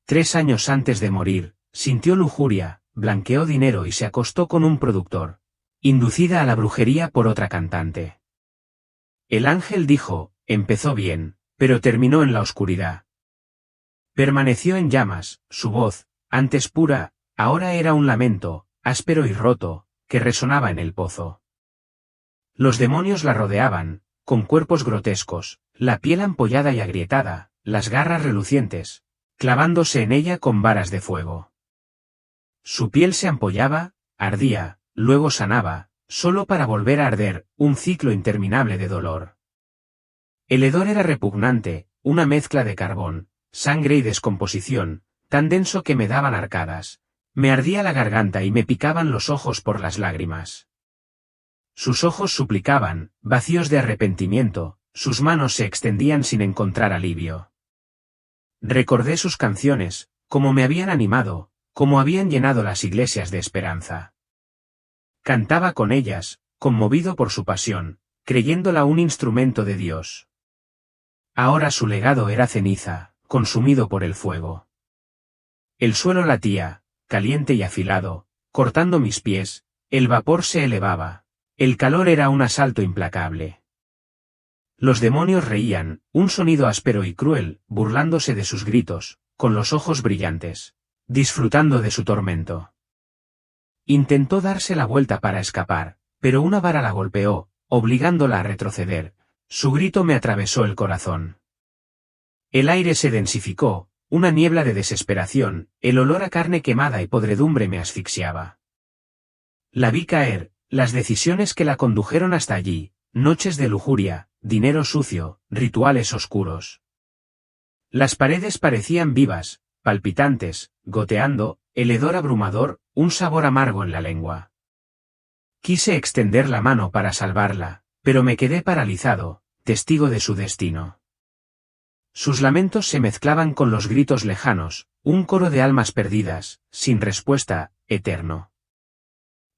3 años antes de morir, sintió lujuria, blanqueó dinero y se acostó con un productor, inducida a la brujería por otra cantante. El ángel dijo, empezó bien, pero terminó en la oscuridad. Permaneció en llamas, su voz, antes pura, ahora era un lamento, áspero y roto, que resonaba en el pozo. Los demonios la rodeaban, con cuerpos grotescos, la piel ampollada y agrietada, las garras relucientes, clavándose en ella con varas de fuego. Su piel se ampollaba, ardía, luego sanaba, solo para volver a arder, un ciclo interminable de dolor. El hedor era repugnante, una mezcla de carbón, sangre y descomposición, tan denso que me daban arcadas, me ardía la garganta y me picaban los ojos por las lágrimas. Sus ojos suplicaban, vacíos de arrepentimiento, sus manos se extendían sin encontrar alivio. Recordé sus canciones, cómo me habían animado, cómo habían llenado las iglesias de esperanza. Cantaba con ellas, conmovido por su pasión, creyéndola un instrumento de Dios. Ahora su legado era ceniza, consumido por el fuego. El suelo latía, caliente y afilado, cortando mis pies, el vapor se elevaba, el calor era un asalto implacable. Los demonios reían, un sonido áspero y cruel, burlándose de sus gritos, con los ojos brillantes, disfrutando de su tormento. Intentó darse la vuelta para escapar, pero una vara la golpeó, obligándola a retroceder. Su grito me atravesó el corazón. El aire se densificó, una niebla de desesperación, el olor a carne quemada y podredumbre me asfixiaba. La vi caer, las decisiones que la condujeron hasta allí, noches de lujuria, dinero sucio, rituales oscuros. Las paredes parecían vivas, palpitantes, goteando, el hedor abrumador, un sabor amargo en la lengua. Quise extender la mano para salvarla, pero me quedé paralizado, testigo de su destino. Sus lamentos se mezclaban con los gritos lejanos, un coro de almas perdidas, sin respuesta, eterno.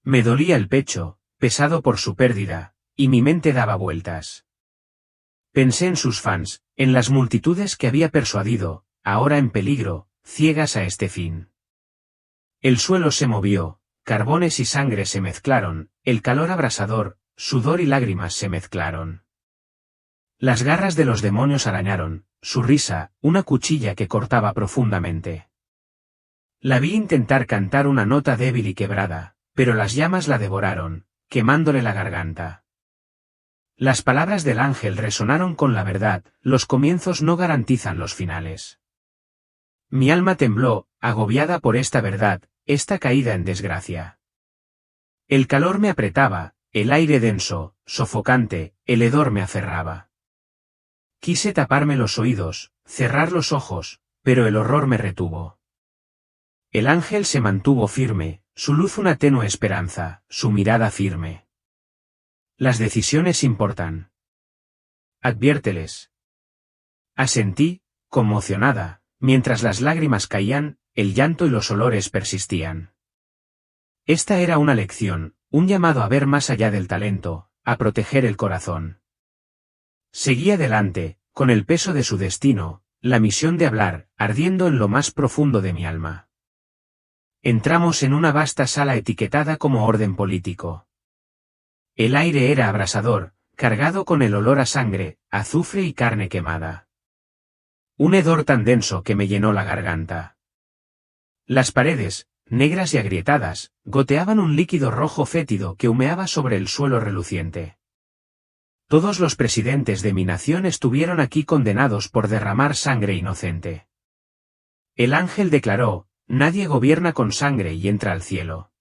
Me dolía el pecho, pesado por su pérdida, y mi mente daba vueltas. Pensé en sus fans, en las multitudes que había persuadido, ahora en peligro, ciegas a este fin. El suelo se movió, carbones y sangre se mezclaron, el calor abrasador, sudor y lágrimas se mezclaron. Las garras de los demonios arañaron, su risa, una cuchilla que cortaba profundamente. La vi intentar cantar una nota débil y quebrada, pero las llamas la devoraron, quemándole la garganta. Las palabras del ángel resonaron con la verdad, los comienzos no garantizan los finales. Mi alma tembló, agobiada por esta verdad, esta caída en desgracia. El calor me apretaba, el aire denso, sofocante, el hedor me aferraba. Quise taparme los oídos, cerrar los ojos, pero el horror me retuvo. El ángel se mantuvo firme, su luz una tenue esperanza, su mirada firme. Las decisiones importan. Adviérteles. Asentí, conmocionada, mientras las lágrimas caían, el llanto y los olores persistían. Esta era una lección, un llamado a ver más allá del talento, a proteger el corazón. Seguí adelante, con el peso de su destino, la misión de hablar, ardiendo en lo más profundo de mi alma. Entramos en una vasta sala etiquetada como orden político. El aire era abrasador, cargado con el olor a sangre, azufre y carne quemada. Un hedor tan denso que me llenó la garganta. Las paredes, negras y agrietadas, goteaban un líquido rojo fétido que humeaba sobre el suelo reluciente. Todos los presidentes de mi nación estuvieron aquí condenados por derramar sangre inocente. El ángel declaró, nadie gobierna con sangre y entra al cielo.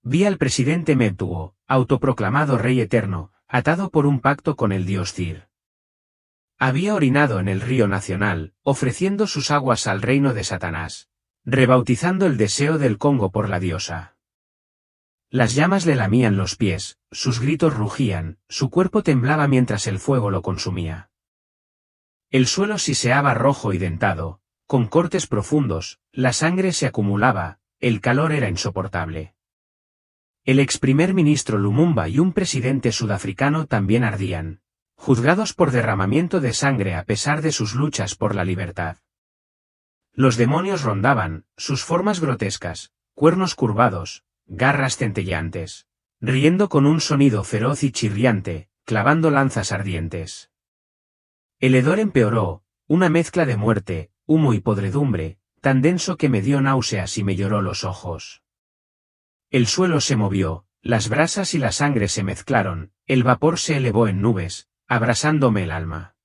Vi al presidente Meptuo, autoproclamado rey eterno, atado por un pacto con el dios Cir. Había orinado en el río nacional, ofreciendo sus aguas al reino de Satanás, rebautizando el deseo del Congo por la diosa. Las llamas le lamían los pies, sus gritos rugían, su cuerpo temblaba mientras el fuego lo consumía. El suelo siseaba rojo y dentado, con cortes profundos, la sangre se acumulaba, el calor era insoportable. El ex primer ministro Lumumba y un presidente sudafricano también ardían, juzgados por derramamiento de sangre a pesar de sus luchas por la libertad. Los demonios rondaban, sus formas grotescas, cuernos curvados, garras centelleantes, riendo con un sonido feroz y chirriante, clavando lanzas ardientes. El hedor empeoró, una mezcla de muerte, humo y podredumbre, tan denso que me dio náuseas y me lloró los ojos. El suelo se movió, las brasas y la sangre se mezclaron, el vapor se elevó en nubes, abrasándome el alma.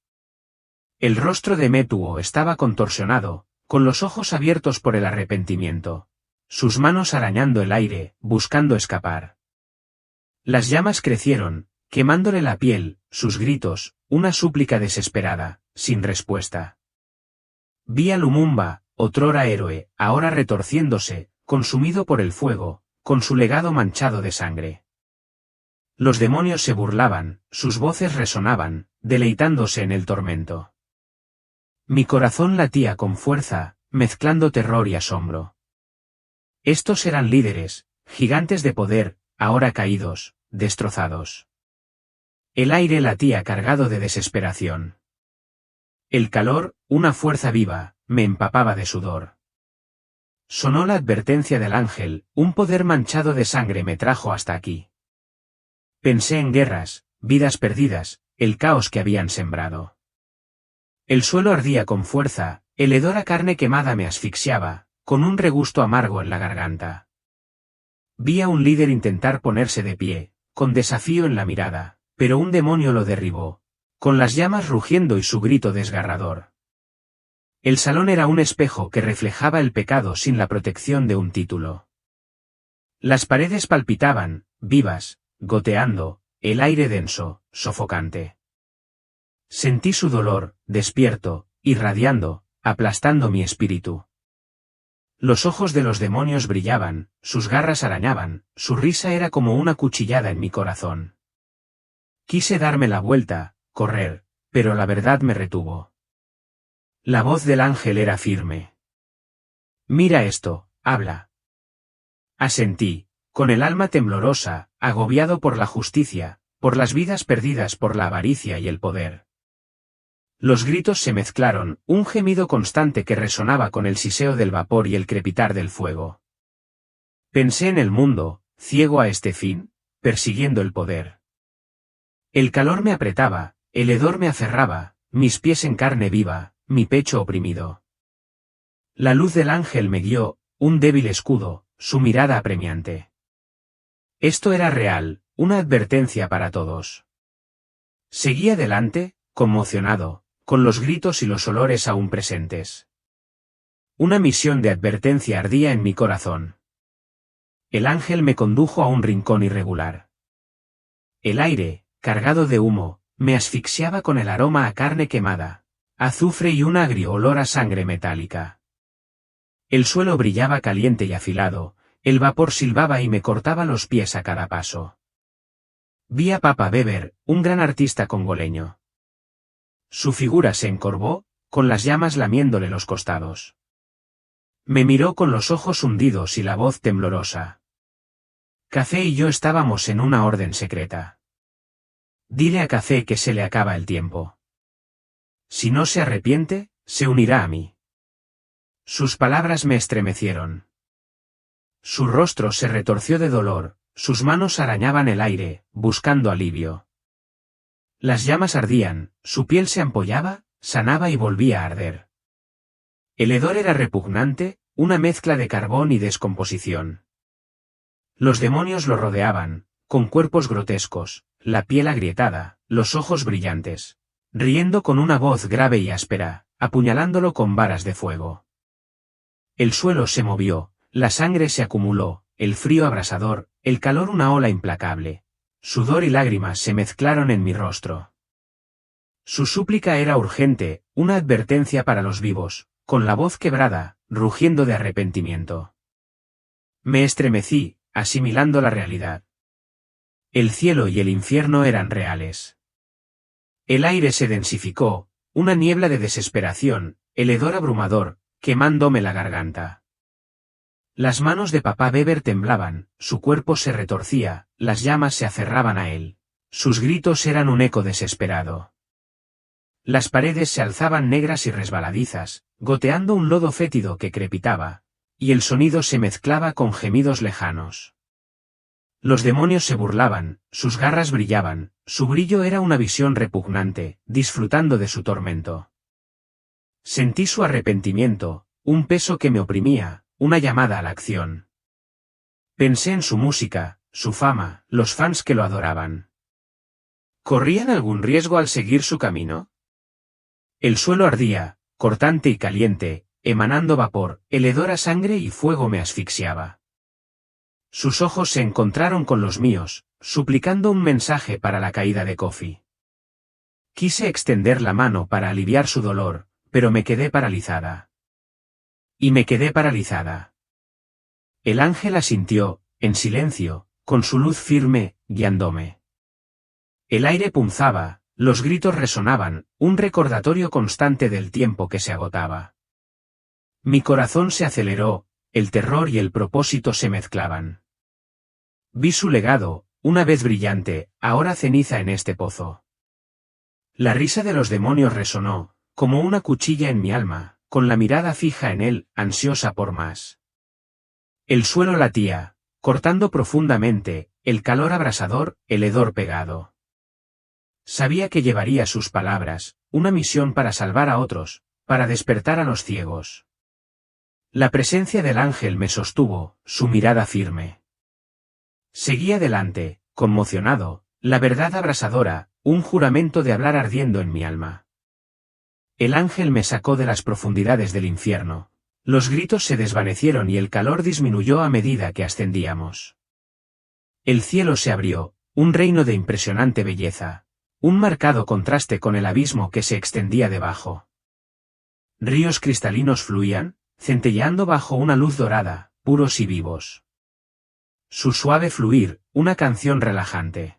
El rostro de Metuo estaba contorsionado, con los ojos abiertos por el arrepentimiento, sus manos arañando el aire, buscando escapar. Las llamas crecieron, quemándole la piel, sus gritos, una súplica desesperada, sin respuesta. Vi a Lumumba, otrora héroe, ahora retorciéndose, consumido por el fuego, con su legado manchado de sangre. Los demonios se burlaban, sus voces resonaban, deleitándose en el tormento. Mi corazón latía con fuerza, mezclando terror y asombro. Estos eran líderes, gigantes de poder, ahora caídos, destrozados. El aire latía cargado de desesperación. El calor, una fuerza viva, me empapaba de sudor. Sonó la advertencia del ángel, un poder manchado de sangre me trajo hasta aquí. Pensé en guerras, vidas perdidas, el caos que habían sembrado. El suelo ardía con fuerza, el hedor a carne quemada me asfixiaba, con un regusto amargo en la garganta. Vi a un líder intentar ponerse de pie, con desafío en la mirada, pero un demonio lo derribó, con las llamas rugiendo y su grito desgarrador. El salón era un espejo que reflejaba el pecado sin la protección de un título. Las paredes palpitaban, vivas, goteando, el aire denso, sofocante. Sentí su dolor, despierto, irradiando, aplastando mi espíritu. Los ojos de los demonios brillaban, sus garras arañaban, su risa era como una cuchillada en mi corazón. Quise darme la vuelta, correr, pero la verdad me retuvo. La voz del ángel era firme. Mira esto, habla. Asentí, con el alma temblorosa, agobiado por la justicia, por las vidas perdidas por la avaricia y el poder. Los gritos se mezclaron, un gemido constante que resonaba con el siseo del vapor y el crepitar del fuego. Pensé en el mundo, ciego a este fin, persiguiendo el poder. El calor me apretaba, el hedor me aferraba, mis pies en carne viva, mi pecho oprimido. La luz del ángel me guió, un débil escudo, su mirada apremiante. Esto era real, una advertencia para todos. Seguí adelante, conmocionado, con los gritos y los olores aún presentes. Una misión de advertencia ardía en mi corazón. El ángel me condujo a un rincón irregular. El aire, cargado de humo, me asfixiaba con el aroma a carne quemada, azufre y un agrio olor a sangre metálica. El suelo brillaba caliente y afilado, el vapor silbaba y me cortaba los pies a cada paso. Vi a Papa Weber, un gran artista congoleño. Su figura se encorvó, con las llamas lamiéndole los costados. Me miró con los ojos hundidos y la voz temblorosa. Café y yo estábamos en una orden secreta. Dile a Café que se le acaba el tiempo. Si no se arrepiente, se unirá a mí. Sus palabras me estremecieron. Su rostro se retorció de dolor, sus manos arañaban el aire, buscando alivio. Las llamas ardían, su piel se ampollaba, sanaba y volvía a arder. El hedor era repugnante, una mezcla de carbón y descomposición. Los demonios lo rodeaban, con cuerpos grotescos, la piel agrietada, los ojos brillantes, riendo con una voz grave y áspera, apuñalándolo con varas de fuego. El suelo se movió, la sangre se acumuló, el frío abrasador, el calor una ola implacable. Sudor y lágrimas se mezclaron en mi rostro. Su súplica era urgente, una advertencia para los vivos, con la voz quebrada, rugiendo de arrepentimiento. Me estremecí, asimilando la realidad. El cielo y el infierno eran reales. El aire se densificó, una niebla de desesperación, el hedor abrumador, quemándome la garganta. Las manos de papá Weber temblaban, su cuerpo se retorcía, las llamas se aferraban a él. Sus gritos eran un eco desesperado. Las paredes se alzaban negras y resbaladizas, goteando un lodo fétido que crepitaba, y el sonido se mezclaba con gemidos lejanos. Los demonios se burlaban, sus garras brillaban, su brillo era una visión repugnante, disfrutando de su tormento. Sentí su arrepentimiento, un peso que me oprimía, una llamada a la acción. Pensé en su música, su fama, los fans que lo adoraban. ¿Corrían algún riesgo al seguir su camino? El suelo ardía, cortante y caliente, emanando vapor, el hedor a sangre y fuego me asfixiaba. Sus ojos se encontraron con los míos, suplicando un mensaje para la caída de Kofi. Quise extender la mano para aliviar su dolor, pero me quedé paralizada. Y me quedé paralizada. El ángel asintió, en silencio, con su luz firme, guiándome. El aire punzaba, los gritos resonaban, un recordatorio constante del tiempo que se agotaba. Mi corazón se aceleró, el terror y el propósito se mezclaban. Vi su legado, una vez brillante, ahora ceniza en este pozo. La risa de los demonios resonó, como una cuchilla en mi alma, con la mirada fija en él, ansiosa por más. El suelo latía, cortando profundamente, el calor abrasador, el hedor pegado. Sabía que llevaría sus palabras, una misión para salvar a otros, para despertar a los ciegos. La presencia del ángel me sostuvo, su mirada firme. Seguí adelante, conmocionado, la verdad abrasadora, un juramento de hablar ardiendo en mi alma. El ángel me sacó de las profundidades del infierno. Los gritos se desvanecieron y el calor disminuyó a medida que ascendíamos. El cielo se abrió, un reino de impresionante belleza, un marcado contraste con el abismo que se extendía debajo. Ríos cristalinos fluían, centelleando bajo una luz dorada, puros y vivos. Su suave fluir, una canción relajante.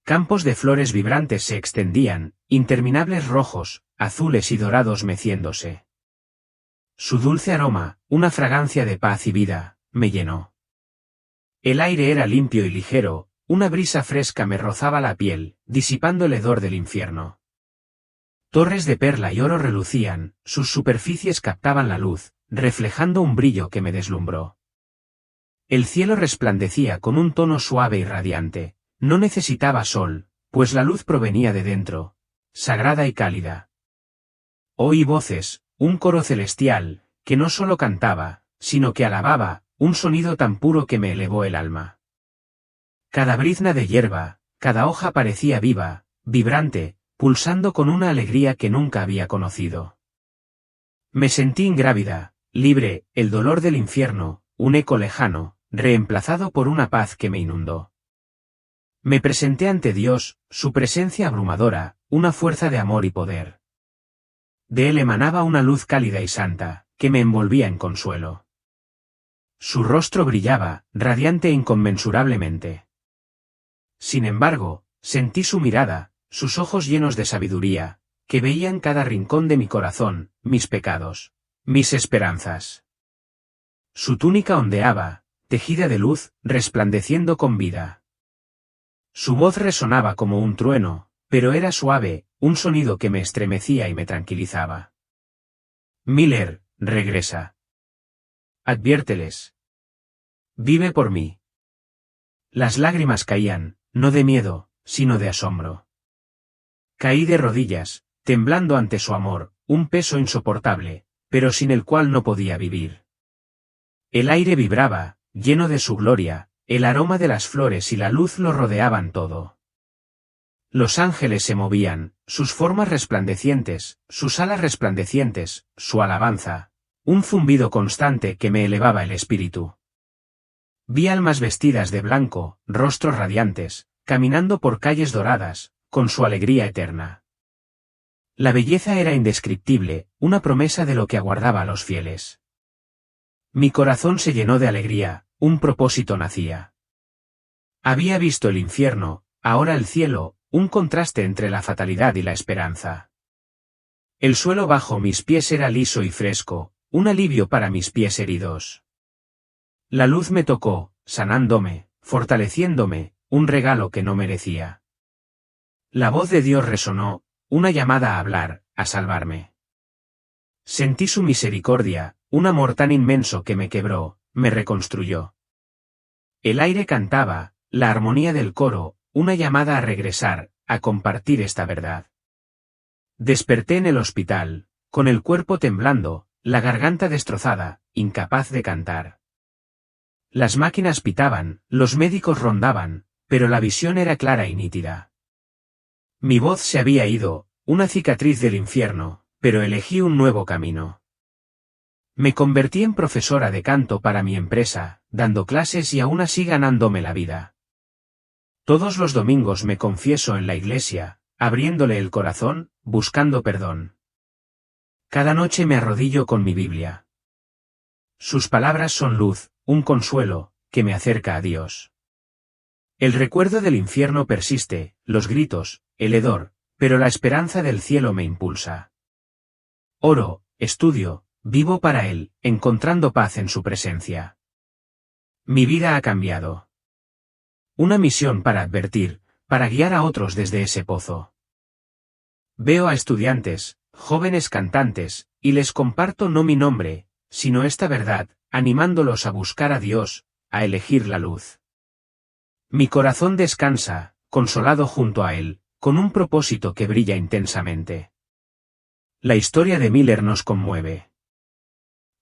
Campos de flores vibrantes se extendían, interminables rojos, azules y dorados meciéndose. Su dulce aroma, una fragancia de paz y vida, me llenó. El aire era limpio y ligero, una brisa fresca me rozaba la piel, disipando el hedor del infierno. Torres de perla y oro relucían, sus superficies captaban la luz, reflejando un brillo que me deslumbró. El cielo resplandecía con un tono suave y radiante, no necesitaba sol, pues la luz provenía de dentro, sagrada y cálida. Oí voces, un coro celestial, que no solo cantaba, sino que alababa, un sonido tan puro que me elevó el alma. Cada brizna de hierba, cada hoja parecía viva, vibrante, pulsando con una alegría que nunca había conocido. Me sentí ingrávida, libre, el dolor del infierno, un eco lejano, reemplazado por una paz que me inundó. Me presenté ante Dios, su presencia abrumadora, una fuerza de amor y poder. De él emanaba una luz cálida y santa, que me envolvía en consuelo. Su rostro brillaba, radiante e inconmensurablemente. Sin embargo, sentí su mirada, sus ojos llenos de sabiduría, que veían cada rincón de mi corazón, mis pecados, mis esperanzas. Su túnica ondeaba, tejida de luz, resplandeciendo con vida. Su voz resonaba como un trueno, pero era suave, un sonido que me estremecía y me tranquilizaba. Miller, regresa. Adviérteles. Vive por mí. Las lágrimas caían, no de miedo, sino de asombro. Caí de rodillas, temblando ante su amor, un peso insoportable, pero sin el cual no podía vivir. El aire vibraba, lleno de su gloria, el aroma de las flores y la luz lo rodeaban todo. Los ángeles se movían, sus formas resplandecientes, sus alas resplandecientes, su alabanza, un zumbido constante que me elevaba el espíritu. Vi almas vestidas de blanco, rostros radiantes, caminando por calles doradas, con su alegría eterna. La belleza era indescriptible, una promesa de lo que aguardaba a los fieles. Mi corazón se llenó de alegría, un propósito nacía. Había visto el infierno, ahora el cielo, un contraste entre la fatalidad y la esperanza. El suelo bajo mis pies era liso y fresco, un alivio para mis pies heridos. La luz me tocó, sanándome, fortaleciéndome, un regalo que no merecía. La voz de Dios resonó, una llamada a hablar, a salvarme. Sentí su misericordia, un amor tan inmenso que me quebró, me reconstruyó. El aire cantaba, la armonía del coro, una llamada a regresar, a compartir esta verdad. Desperté en el hospital, con el cuerpo temblando, la garganta destrozada, incapaz de cantar. Las máquinas pitaban, los médicos rondaban, pero la visión era clara y nítida. Mi voz se había ido, una cicatriz del infierno, pero elegí un nuevo camino. Me convertí en profesora de canto para mi empresa, dando clases y aún así ganándome la vida. Todos los domingos me confieso en la iglesia, abriéndole el corazón, buscando perdón. Cada noche me arrodillo con mi Biblia. Sus palabras son luz, un consuelo, que me acerca a Dios. El recuerdo del infierno persiste, los gritos, el hedor, pero la esperanza del cielo me impulsa. Oro, estudio, vivo para Él, encontrando paz en su presencia. Mi vida ha cambiado. Una misión para advertir, para guiar a otros desde ese pozo. Veo a estudiantes, jóvenes cantantes, y les comparto no mi nombre, sino esta verdad, animándolos a buscar a Dios, a elegir la luz. Mi corazón descansa, consolado junto a Él, con un propósito que brilla intensamente. La historia de Miller nos conmueve.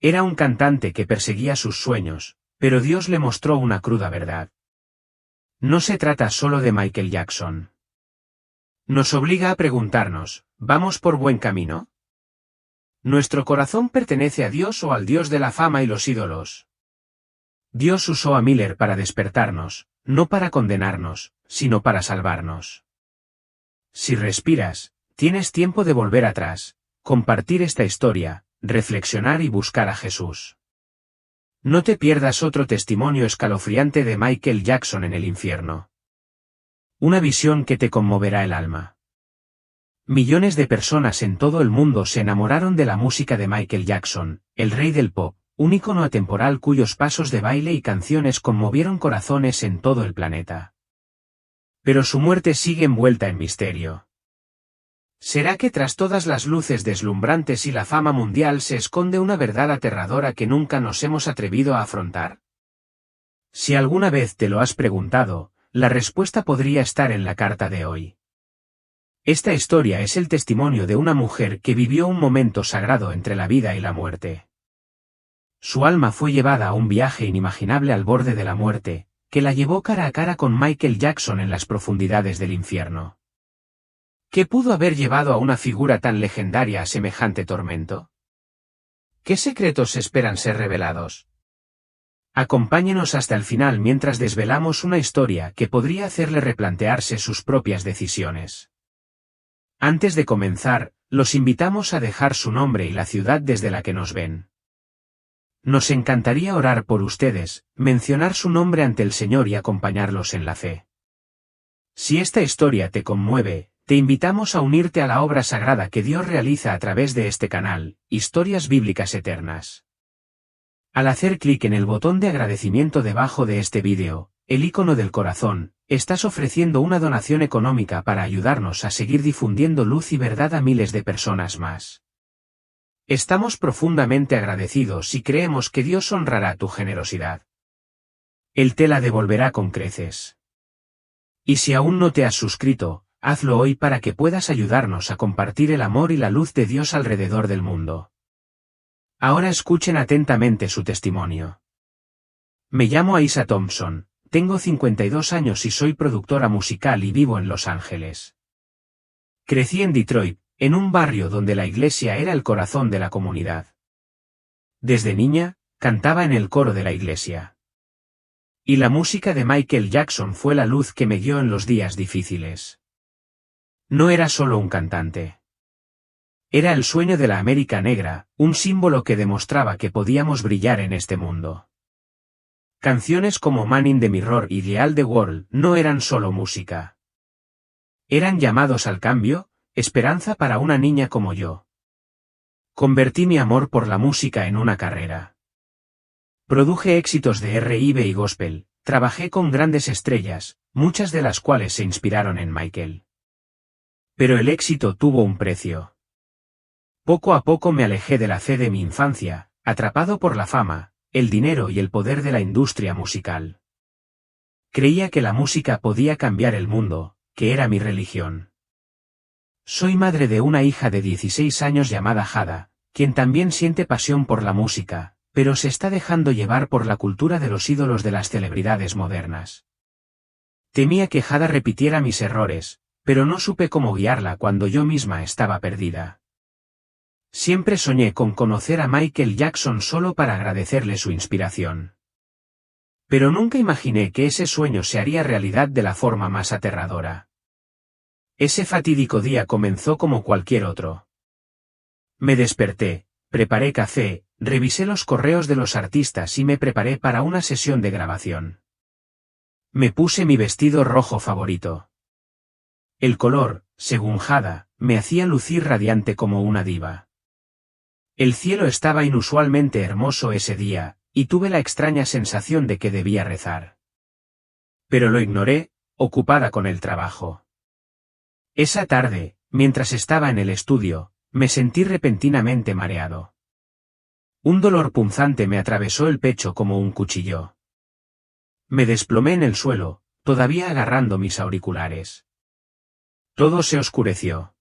Era un cantante que perseguía sus sueños, pero Dios le mostró una cruda verdad. No se trata solo de Michael Jackson. Nos obliga a preguntarnos, ¿vamos por buen camino? ¿Nuestro corazón pertenece a Dios o al Dios de la fama y los ídolos? Dios usó a Miller para despertarnos, no para condenarnos, sino para salvarnos. Si respiras, tienes tiempo de volver atrás, compartir esta historia, reflexionar y buscar a Jesús. No te pierdas otro testimonio escalofriante de Michael Jackson en el infierno. Una visión que te conmoverá el alma. Millones de personas en todo el mundo se enamoraron de la música de Michael Jackson, el rey del pop, un ícono atemporal cuyos pasos de baile y canciones conmovieron corazones en todo el planeta. Pero su muerte sigue envuelta en misterio. ¿Será que tras todas las luces deslumbrantes y la fama mundial se esconde una verdad aterradora que nunca nos hemos atrevido a afrontar? Si alguna vez te lo has preguntado, la respuesta podría estar en la carta de hoy. Esta historia es el testimonio de una mujer que vivió un momento sagrado entre la vida y la muerte. Su alma fue llevada a un viaje inimaginable al borde de la muerte, que la llevó cara a cara con Michael Jackson en las profundidades del infierno. ¿Qué pudo haber llevado a una figura tan legendaria a semejante tormento? ¿Qué secretos esperan ser revelados? Acompáñenos hasta el final mientras desvelamos una historia que podría hacerle replantearse sus propias decisiones. Antes de comenzar, los invitamos a dejar su nombre y la ciudad desde la que nos ven. Nos encantaría orar por ustedes, mencionar su nombre ante el Señor y acompañarlos en la fe. Si esta historia te conmueve, te invitamos a unirte a la obra sagrada que Dios realiza a través de este canal, Historias Bíblicas Eternas. Al hacer clic en el botón de agradecimiento debajo de este vídeo, el icono del corazón, estás ofreciendo una donación económica para ayudarnos a seguir difundiendo luz y verdad a miles de personas más. Estamos profundamente agradecidos y creemos que Dios honrará tu generosidad. Él te la devolverá con creces. Y si aún no te has suscrito, hazlo hoy para que puedas ayudarnos a compartir el amor y la luz de Dios alrededor del mundo. Ahora escuchen atentamente su testimonio. Me llamo Aisa Thompson, tengo 52 años y soy productora musical y vivo en Los Ángeles. Crecí en Detroit, en un barrio donde la iglesia era el corazón de la comunidad. Desde niña, cantaba en el coro de la iglesia. Y la música de Michael Jackson fue la luz que me guió en los días difíciles. No era solo un cantante. Era el sueño de la América negra, un símbolo que demostraba que podíamos brillar en este mundo. Canciones como Man in the Mirror y The All the World no eran solo música. Eran llamados al cambio, esperanza para una niña como yo. Convertí mi amor por la música en una carrera. Produje éxitos de R&B y gospel, trabajé con grandes estrellas, muchas de las cuales se inspiraron en Michael. Pero el éxito tuvo un precio. Poco a poco me alejé de la fe de mi infancia, atrapado por la fama, el dinero y el poder de la industria musical. Creía que la música podía cambiar el mundo, que era mi religión. Soy madre de una hija de 16 años llamada Jada, quien también siente pasión por la música, pero se está dejando llevar por la cultura de los ídolos de las celebridades modernas. Temía que Jada repitiera mis errores, pero no supe cómo guiarla cuando yo misma estaba perdida. Siempre soñé con conocer a Michael Jackson solo para agradecerle su inspiración. Pero nunca imaginé que ese sueño se haría realidad de la forma más aterradora. Ese fatídico día comenzó como cualquier otro. Me desperté, preparé café, revisé los correos de los artistas y me preparé para una sesión de grabación. Me puse mi vestido rojo favorito. El color, según Jada, me hacía lucir radiante como una diva. El cielo estaba inusualmente hermoso ese día, y tuve la extraña sensación de que debía rezar. Pero lo ignoré, ocupada con el trabajo. Esa tarde, mientras estaba en el estudio, me sentí repentinamente mareado. Un dolor punzante me atravesó el pecho como un cuchillo. Me desplomé en el suelo, todavía agarrando mis auriculares. Todo se oscureció.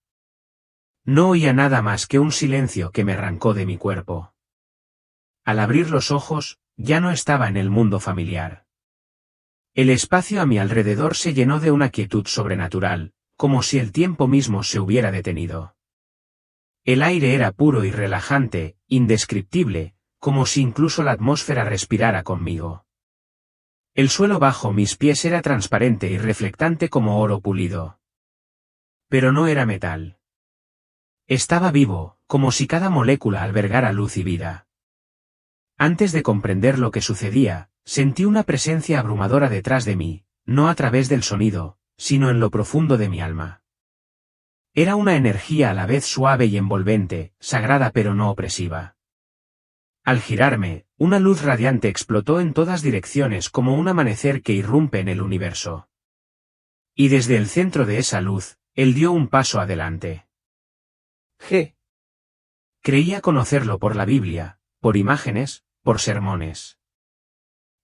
No oía nada más que un silencio que me arrancó de mi cuerpo. Al abrir los ojos, ya no estaba en el mundo familiar. El espacio a mi alrededor se llenó de una quietud sobrenatural, como si el tiempo mismo se hubiera detenido. El aire era puro y relajante, indescriptible, como si incluso la atmósfera respirara conmigo. El suelo bajo mis pies era transparente y reflectante como oro pulido. Pero no era metal. Estaba vivo, como si cada molécula albergara luz y vida. Antes de comprender lo que sucedía, sentí una presencia abrumadora detrás de mí, no a través del sonido, sino en lo profundo de mi alma. Era una energía a la vez suave y envolvente, sagrada pero no opresiva. Al girarme, una luz radiante explotó en todas direcciones como un amanecer que irrumpe en el universo. Y desde el centro de esa luz, él dio un paso adelante. Creía conocerlo por la Biblia, por imágenes, por sermones.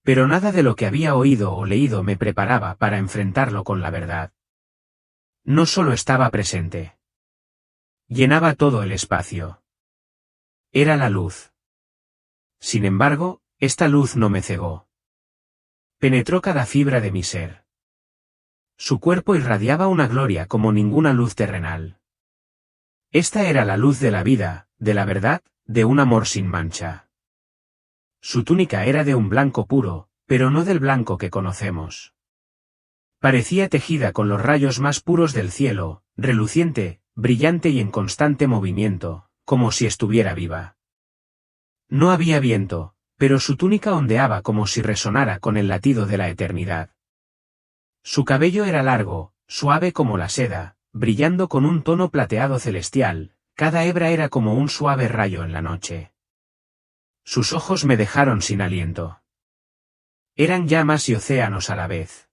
Pero nada de lo que había oído o leído me preparaba para enfrentarlo con la verdad. No solo estaba presente. Llenaba todo el espacio. Era la luz. Sin embargo, esta luz no me cegó. Penetró cada fibra de mi ser. Su cuerpo irradiaba una gloria como ninguna luz terrenal. Esta era la luz de la vida, de la verdad, de un amor sin mancha. Su túnica era de un blanco puro, pero no del blanco que conocemos. Parecía tejida con los rayos más puros del cielo, reluciente, brillante y en constante movimiento, como si estuviera viva. No había viento, pero su túnica ondeaba como si resonara con el latido de la eternidad. Su cabello era largo, suave como la seda, brillando con un tono plateado celestial, cada hebra era como un suave rayo en la noche. Sus ojos me dejaron sin aliento. Eran llamas y océanos a la vez.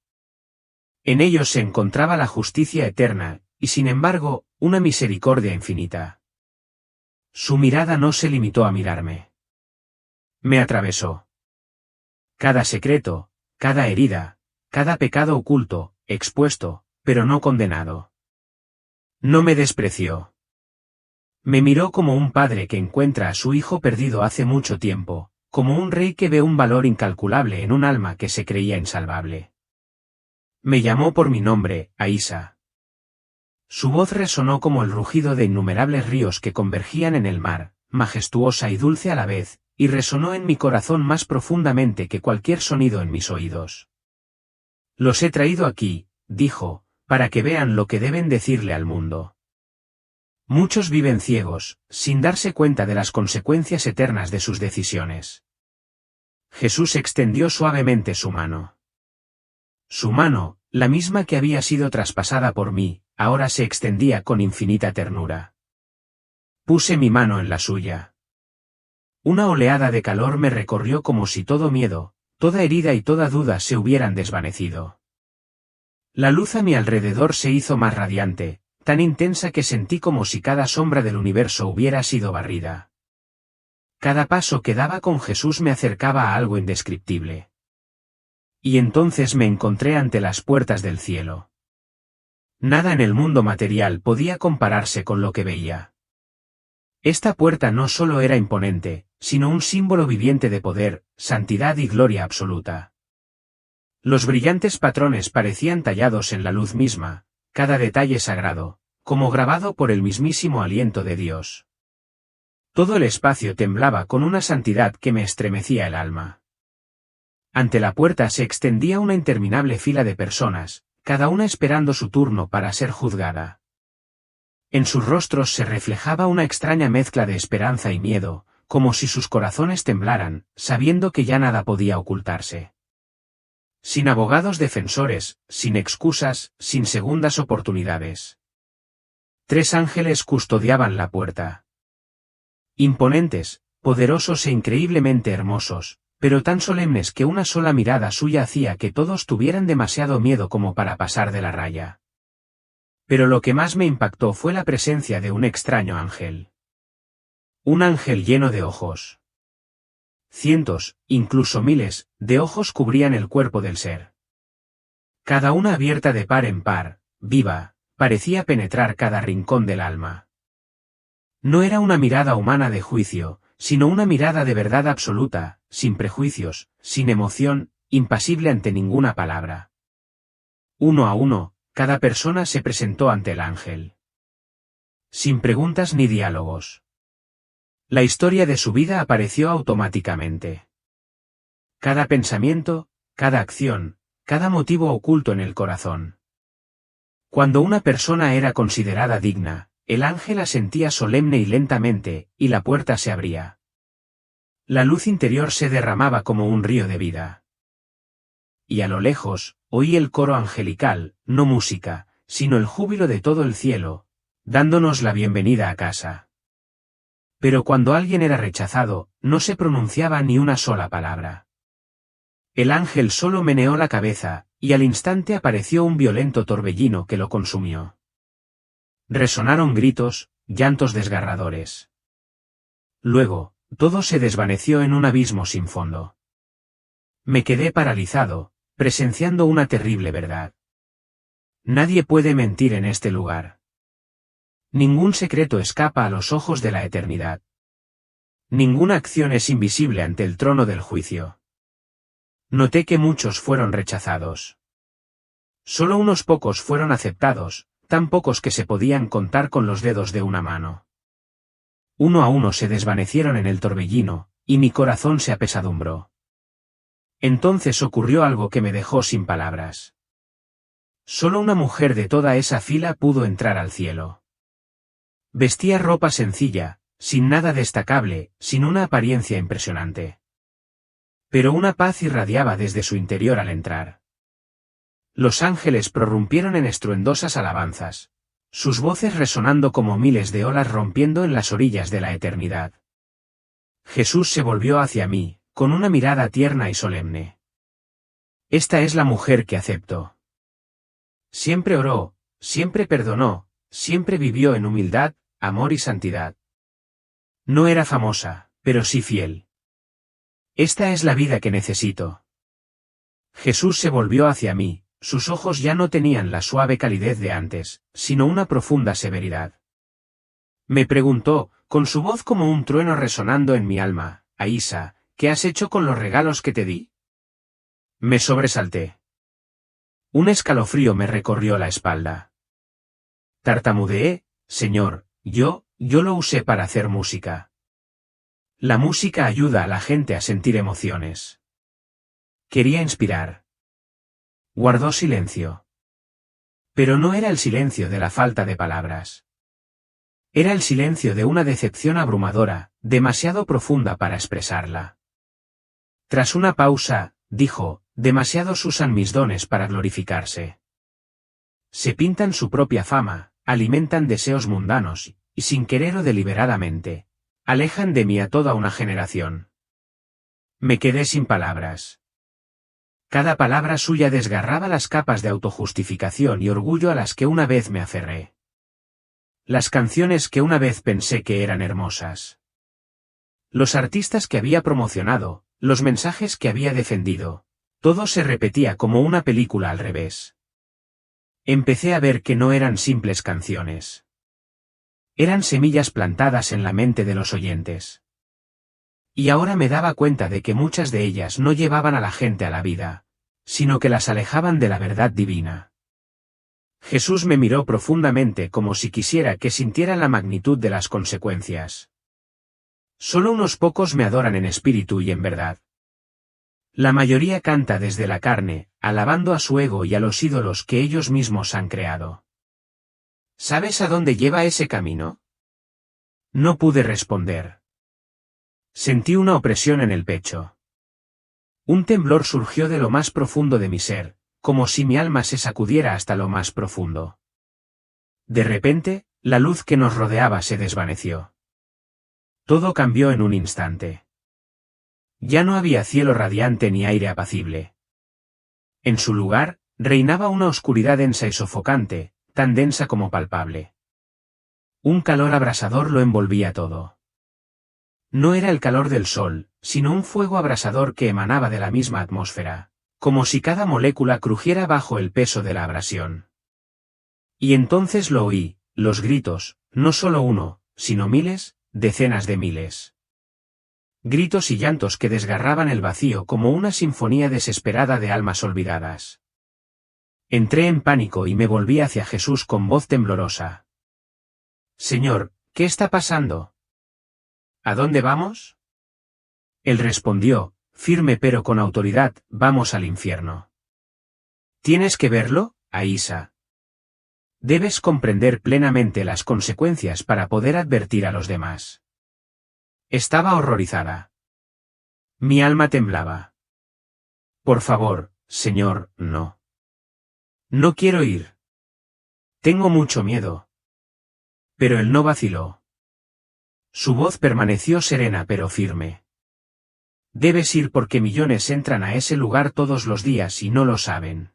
En ellos se encontraba la justicia eterna, y sin embargo, una misericordia infinita. Su mirada no se limitó a mirarme. Me atravesó. Cada secreto, cada herida, cada pecado oculto, expuesto, pero no condenado. No me despreció. Me miró como un padre que encuentra a su hijo perdido hace mucho tiempo, como un rey que ve un valor incalculable en un alma que se creía insalvable. Me llamó por mi nombre, Aisa. Su voz resonó como el rugido de innumerables ríos que convergían en el mar, majestuosa y dulce a la vez, y resonó en mi corazón más profundamente que cualquier sonido en mis oídos. Los he traído aquí, dijo, para que vean lo que deben decirle al mundo. Muchos viven ciegos, sin darse cuenta de las consecuencias eternas de sus decisiones. Jesús extendió suavemente su mano. Su mano, la misma que había sido traspasada por mí, ahora se extendía con infinita ternura. Puse mi mano en la suya. Una oleada de calor me recorrió como si todo miedo, toda herida y toda duda se hubieran desvanecido. La luz a mi alrededor se hizo más radiante, tan intensa que sentí como si cada sombra del universo hubiera sido barrida. Cada paso que daba con Jesús me acercaba a algo indescriptible. Y entonces me encontré ante las puertas del cielo. Nada en el mundo material podía compararse con lo que veía. Esta puerta no solo era imponente, sino un símbolo viviente de poder, santidad y gloria absoluta. Los brillantes patrones parecían tallados en la luz misma, cada detalle sagrado, como grabado por el mismísimo aliento de Dios. Todo el espacio temblaba con una santidad que me estremecía el alma. Ante la puerta se extendía una interminable fila de personas, cada una esperando su turno para ser juzgada. En sus rostros se reflejaba una extraña mezcla de esperanza y miedo, como si sus corazones temblaran, sabiendo que ya nada podía ocultarse. Sin abogados defensores, sin excusas, sin segundas oportunidades. 3 ángeles custodiaban la puerta. Imponentes, poderosos e increíblemente hermosos, pero tan solemnes que una sola mirada suya hacía que todos tuvieran demasiado miedo como para pasar de la raya. Pero lo que más me impactó fue la presencia de un extraño ángel. Un ángel lleno de ojos. Cientos, incluso miles, de ojos cubrían el cuerpo del ser. Cada una abierta de par en par, viva, parecía penetrar cada rincón del alma. No era una mirada humana de juicio, sino una mirada de verdad absoluta, sin prejuicios, sin emoción, impasible ante ninguna palabra. Uno a uno, cada persona se presentó ante el ángel. Sin preguntas ni diálogos. La historia de su vida apareció automáticamente. Cada pensamiento, cada acción, cada motivo oculto en el corazón. Cuando una persona era considerada digna, el ángel asentía solemne y lentamente, y la puerta se abría. La luz interior se derramaba como un río de vida. Y a lo lejos, oí el coro angelical, no música, sino el júbilo de todo el cielo, dándonos la bienvenida a casa. Pero cuando alguien era rechazado, no se pronunciaba ni una sola palabra. El ángel solo meneó la cabeza, y al instante apareció un violento torbellino que lo consumió. Resonaron gritos, llantos desgarradores. Luego, todo se desvaneció en un abismo sin fondo. Me quedé paralizado, presenciando una terrible verdad. Nadie puede mentir en este lugar. Ningún secreto escapa a los ojos de la eternidad. Ninguna acción es invisible ante el trono del juicio. Noté que muchos fueron rechazados. Solo unos pocos fueron aceptados, tan pocos que se podían contar con los dedos de una mano. Uno a uno se desvanecieron en el torbellino, y mi corazón se apesadumbró. Entonces ocurrió algo que me dejó sin palabras. Solo una mujer de toda esa fila pudo entrar al cielo. Vestía ropa sencilla, sin nada destacable, sin una apariencia impresionante. Pero una paz irradiaba desde su interior al entrar. Los ángeles prorrumpieron en estruendosas alabanzas, sus voces resonando como miles de olas rompiendo en las orillas de la eternidad. Jesús se volvió hacia mí, con una mirada tierna y solemne. Esta es la mujer que acepto. Siempre oró, siempre perdonó, siempre vivió en humildad, amor y santidad. No era famosa, pero sí fiel. Esta es la vida que necesito. Jesús se volvió hacia mí, sus ojos ya no tenían la suave calidez de antes, sino una profunda severidad. Me preguntó, con su voz como un trueno resonando en mi alma, Aísa, ¿qué has hecho con los regalos que te di? Me sobresalté. Un escalofrío me recorrió la espalda. Tartamudeé, Señor, yo lo usé para hacer música. La música ayuda a la gente a sentir emociones. Quería inspirar. Guardó silencio. Pero no era el silencio de la falta de palabras. Era el silencio de una decepción abrumadora, demasiado profunda para expresarla. Tras una pausa, dijo, demasiados usan mis dones para glorificarse. Se pintan su propia fama, alimentan deseos mundanos, y sin querer o deliberadamente, alejan de mí a toda una generación. Me quedé sin palabras. Cada palabra suya desgarraba las capas de autojustificación y orgullo a las que una vez me aferré. Las canciones que una vez pensé que eran hermosas. Los artistas que había promocionado, los mensajes que había defendido, todo se repetía como una película al revés. Empecé a ver que no eran simples canciones. Eran semillas plantadas en la mente de los oyentes. Y ahora me daba cuenta de que muchas de ellas no llevaban a la gente a la vida, sino que las alejaban de la verdad divina. Jesús me miró profundamente como si quisiera que sintiera la magnitud de las consecuencias. Solo unos pocos me adoran en espíritu y en verdad. La mayoría canta desde la carne, alabando a su ego y a los ídolos que ellos mismos han creado. ¿Sabes a dónde lleva ese camino? No pude responder. Sentí una opresión en el pecho. Un temblor surgió de lo más profundo de mi ser, como si mi alma se sacudiera hasta lo más profundo. De repente, la luz que nos rodeaba se desvaneció. Todo cambió en un instante. Ya no había cielo radiante ni aire apacible. En su lugar, reinaba una oscuridad densa y sofocante, tan densa como palpable. Un calor abrasador lo envolvía todo. No era el calor del sol, sino un fuego abrasador que emanaba de la misma atmósfera, como si cada molécula crujiera bajo el peso de la abrasión. Y entonces lo oí, los gritos, no solo uno, sino miles, decenas de miles. Gritos y llantos que desgarraban el vacío como una sinfonía desesperada de almas olvidadas. Entré en pánico y me volví hacia Jesús con voz temblorosa. Señor, ¿qué está pasando? ¿A dónde vamos? Él respondió, firme pero con autoridad, vamos al infierno. ¿Tienes que verlo, Aísa? Debes comprender plenamente las consecuencias para poder advertir a los demás. Estaba horrorizada. Mi alma temblaba. Por favor, Señor, no. No quiero ir. Tengo mucho miedo. Pero él no vaciló. Su voz permaneció serena pero firme. Debes ir porque millones entran a ese lugar todos los días y no lo saben.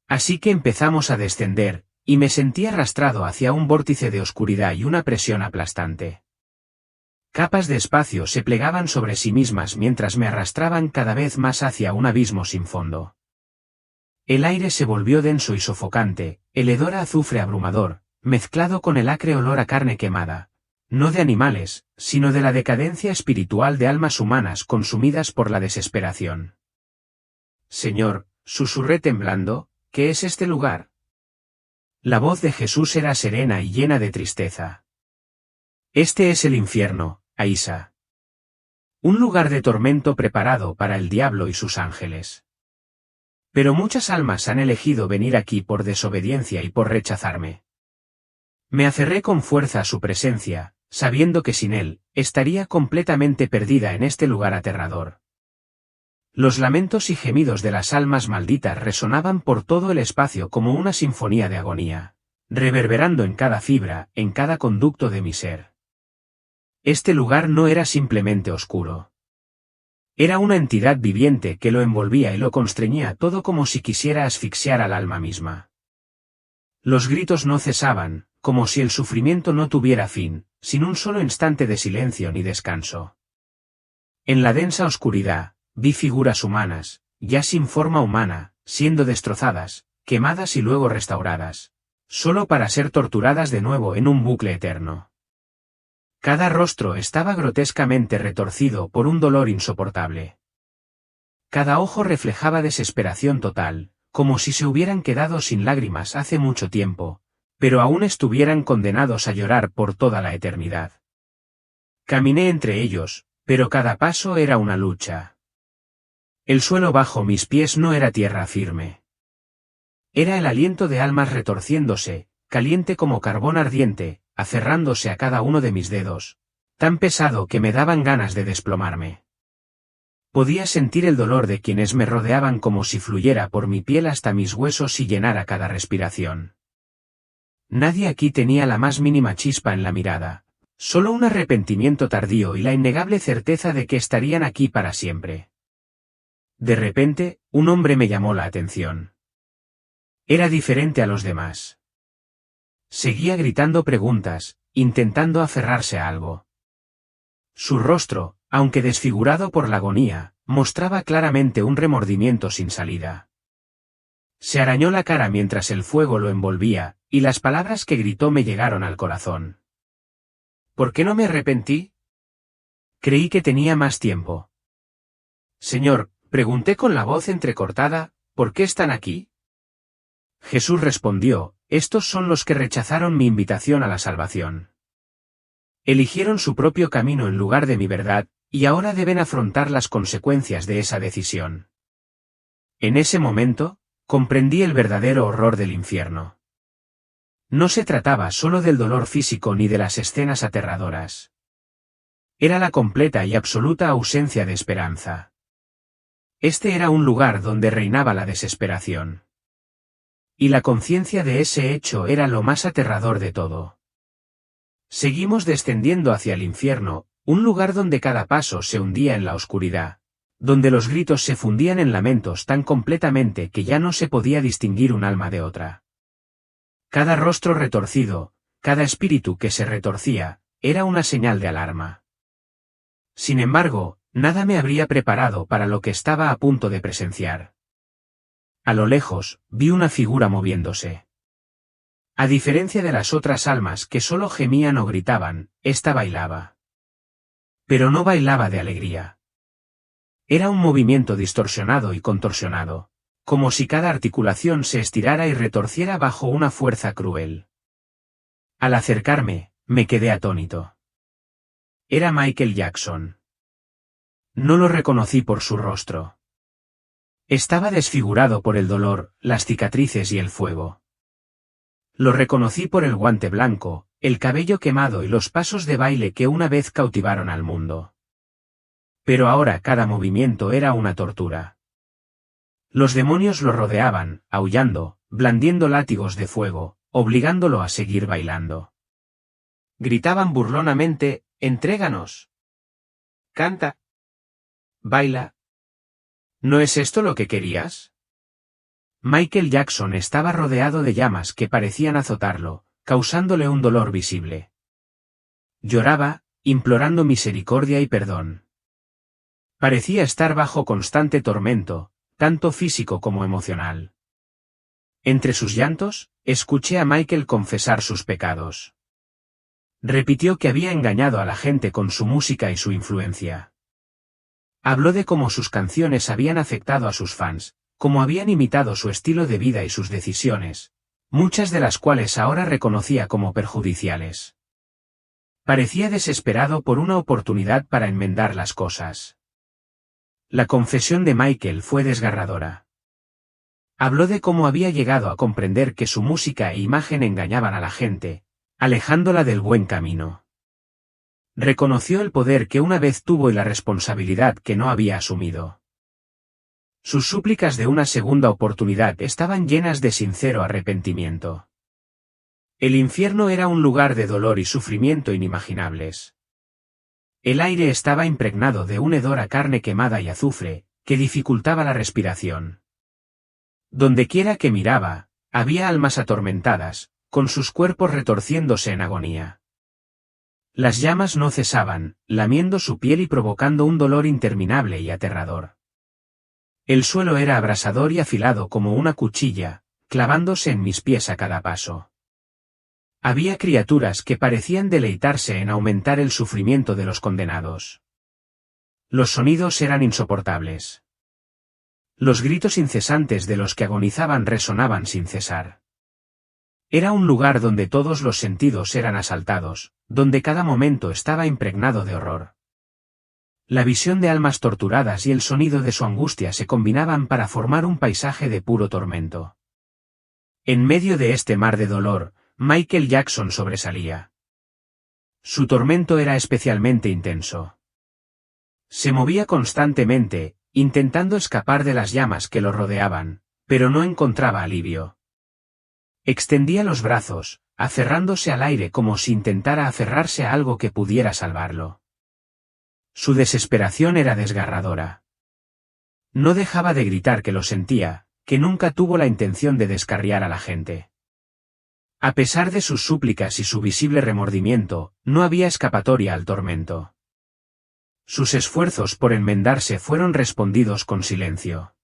Así que empezamos a descender, y me sentí arrastrado hacia un vórtice de oscuridad y una presión aplastante. Capas de espacio se plegaban sobre sí mismas mientras me arrastraban cada vez más hacia un abismo sin fondo. El aire se volvió denso y sofocante, el hedor a azufre abrumador, mezclado con el acre olor a carne quemada. No de animales, sino de la decadencia espiritual de almas humanas consumidas por la desesperación. Señor, susurré temblando, ¿qué es este lugar? La voz de Jesús era serena y llena de tristeza. Este es el infierno, Aísa. Un lugar de tormento preparado para el diablo y sus ángeles. Pero muchas almas han elegido venir aquí por desobediencia y por rechazarme. Me aferré con fuerza a su presencia, sabiendo que sin él, estaría completamente perdida en este lugar aterrador. Los lamentos y gemidos de las almas malditas resonaban por todo el espacio como una sinfonía de agonía, reverberando en cada fibra, en cada conducto de mi ser. Este lugar no era simplemente oscuro. Era una entidad viviente que lo envolvía y lo constreñía todo como si quisiera asfixiar al alma misma. Los gritos no cesaban, como si el sufrimiento no tuviera fin, sin un solo instante de silencio ni descanso. En la densa oscuridad, vi figuras humanas, ya sin forma humana, siendo destrozadas, quemadas y luego restauradas, solo para ser torturadas de nuevo en un bucle eterno. Cada rostro estaba grotescamente retorcido por un dolor insoportable. Cada ojo reflejaba desesperación total, como si se hubieran quedado sin lágrimas hace mucho tiempo, pero aún estuvieran condenados a llorar por toda la eternidad. Caminé entre ellos, pero cada paso era una lucha. El suelo bajo mis pies no era tierra firme. Era el aliento de almas retorciéndose, caliente como carbón ardiente, aferrándose a cada uno de mis dedos, tan pesado que me daban ganas de desplomarme. Podía sentir el dolor de quienes me rodeaban como si fluyera por mi piel hasta mis huesos y llenara cada respiración. Nadie aquí tenía la más mínima chispa en la mirada, solo un arrepentimiento tardío y la innegable certeza de que estarían aquí para siempre. De repente, un hombre me llamó la atención. Era diferente a los demás. Seguía gritando preguntas, intentando aferrarse a algo. Su rostro, aunque desfigurado por la agonía, mostraba claramente un remordimiento sin salida. Se arañó la cara mientras el fuego lo envolvía, y las palabras que gritó me llegaron al corazón. ¿Por qué no me arrepentí? Creí que tenía más tiempo. Señor, pregunté con la voz entrecortada, ¿por qué están aquí? Jesús respondió, estos son los que rechazaron mi invitación a la salvación. Eligieron su propio camino en lugar de mi verdad, y ahora deben afrontar las consecuencias de esa decisión. En ese momento, comprendí el verdadero horror del infierno. No se trataba solo del dolor físico ni de las escenas aterradoras. Era la completa y absoluta ausencia de esperanza. Este era un lugar donde reinaba la desesperación. Y la conciencia de ese hecho era lo más aterrador de todo. Seguimos descendiendo hacia el infierno, un lugar donde cada paso se hundía en la oscuridad, donde los gritos se fundían en lamentos tan completamente que ya no se podía distinguir un alma de otra. Cada rostro retorcido, cada espíritu que se retorcía, era una señal de alarma. Sin embargo, nada me habría preparado para lo que estaba a punto de presenciar. A lo lejos, vi una figura moviéndose. A diferencia de las otras almas que solo gemían o gritaban, ésta bailaba. Pero no bailaba de alegría. Era un movimiento distorsionado y contorsionado, como si cada articulación se estirara y retorciera bajo una fuerza cruel. Al acercarme, me quedé atónito. Era Michael Jackson. No lo reconocí por su rostro. Estaba desfigurado por el dolor, las cicatrices y el fuego. Lo reconocí por el guante blanco, el cabello quemado y los pasos de baile que una vez cautivaron al mundo. Pero ahora cada movimiento era una tortura. Los demonios lo rodeaban, aullando, blandiendo látigos de fuego, obligándolo a seguir bailando. Gritaban burlonamente, «¡Entréganos! ¡Canta! ¡Baila! ¿No es esto lo que querías?» Michael Jackson estaba rodeado de llamas que parecían azotarlo, causándole un dolor visible. Lloraba, implorando misericordia y perdón. Parecía estar bajo constante tormento, tanto físico como emocional. Entre sus llantos, escuché a Michael confesar sus pecados. Repitió que había engañado a la gente con su música y su influencia. Habló de cómo sus canciones habían afectado a sus fans, cómo habían imitado su estilo de vida y sus decisiones, muchas de las cuales ahora reconocía como perjudiciales. Parecía desesperado por una oportunidad para enmendar las cosas. La confesión de Michael fue desgarradora. Habló de cómo había llegado a comprender que su música e imagen engañaban a la gente, alejándola del buen camino. Reconoció el poder que una vez tuvo y la responsabilidad que no había asumido. Sus súplicas de una segunda oportunidad estaban llenas de sincero arrepentimiento. El infierno era un lugar de dolor y sufrimiento inimaginables. El aire estaba impregnado de un hedor a carne quemada y azufre, que dificultaba la respiración. Dondequiera que miraba, había almas atormentadas, con sus cuerpos retorciéndose en agonía. Las llamas no cesaban, lamiendo su piel y provocando un dolor interminable y aterrador. El suelo era abrasador y afilado como una cuchilla, clavándose en mis pies a cada paso. Había criaturas que parecían deleitarse en aumentar el sufrimiento de los condenados. Los sonidos eran insoportables. Los gritos incesantes de los que agonizaban resonaban sin cesar. Era un lugar donde todos los sentidos eran asaltados, donde cada momento estaba impregnado de horror. La visión de almas torturadas y el sonido de su angustia se combinaban para formar un paisaje de puro tormento. En medio de este mar de dolor, Michael Jackson sobresalía. Su tormento era especialmente intenso. Se movía constantemente, intentando escapar de las llamas que lo rodeaban, pero no encontraba alivio. Extendía los brazos, aferrándose al aire como si intentara aferrarse a algo que pudiera salvarlo. Su desesperación era desgarradora. No dejaba de gritar que lo sentía, que nunca tuvo la intención de descarriar a la gente. A pesar de sus súplicas y su visible remordimiento, no había escapatoria al tormento. Sus esfuerzos por enmendarse fueron respondidos con silencio.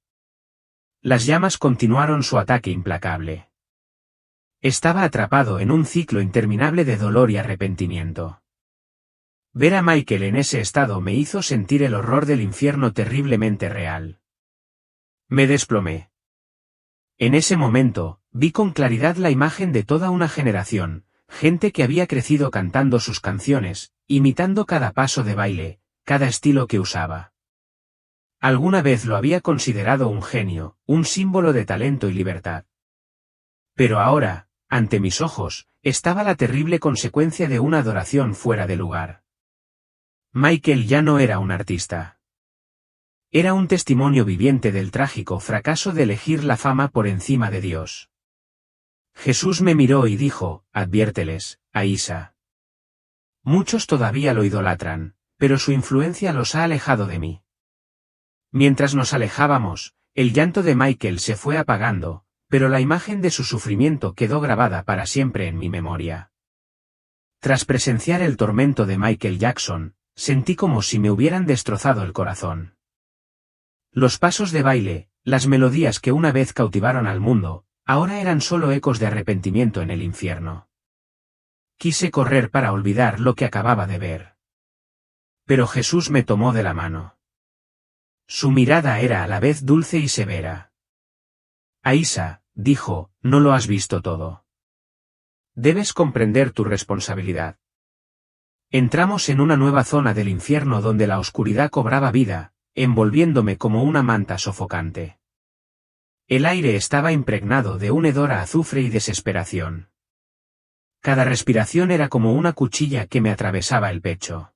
Las llamas continuaron su ataque implacable. Estaba atrapado en un ciclo interminable de dolor y arrepentimiento. Ver a Michael en ese estado me hizo sentir el horror del infierno terriblemente real. Me desplomé. En ese momento, vi con claridad la imagen de toda una generación, gente que había crecido cantando sus canciones, imitando cada paso de baile, cada estilo que usaba. Alguna vez lo había considerado un genio, un símbolo de talento y libertad. Pero ahora, ante mis ojos, estaba la terrible consecuencia de una adoración fuera de lugar. Michael ya no era un artista. Era un testimonio viviente del trágico fracaso de elegir la fama por encima de Dios. Jesús me miró y dijo, adviérteles, Aísa. Muchos todavía lo idolatran, pero su influencia los ha alejado de mí. Mientras nos alejábamos, el llanto de Michael se fue apagando, pero la imagen de su sufrimiento quedó grabada para siempre en mi memoria. Tras presenciar el tormento de Michael Jackson, sentí como si me hubieran destrozado el corazón. Los pasos de baile, las melodías que una vez cautivaron al mundo, ahora eran solo ecos de arrepentimiento en el infierno. Quise correr para olvidar lo que acababa de ver. Pero Jesús me tomó de la mano. Su mirada era a la vez dulce y severa. Aísa, dijo, no lo has visto todo. Debes comprender tu responsabilidad. Entramos en una nueva zona del infierno donde la oscuridad cobraba vida, envolviéndome como una manta sofocante. El aire estaba impregnado de un hedor a azufre y desesperación. Cada respiración era como una cuchilla que me atravesaba el pecho.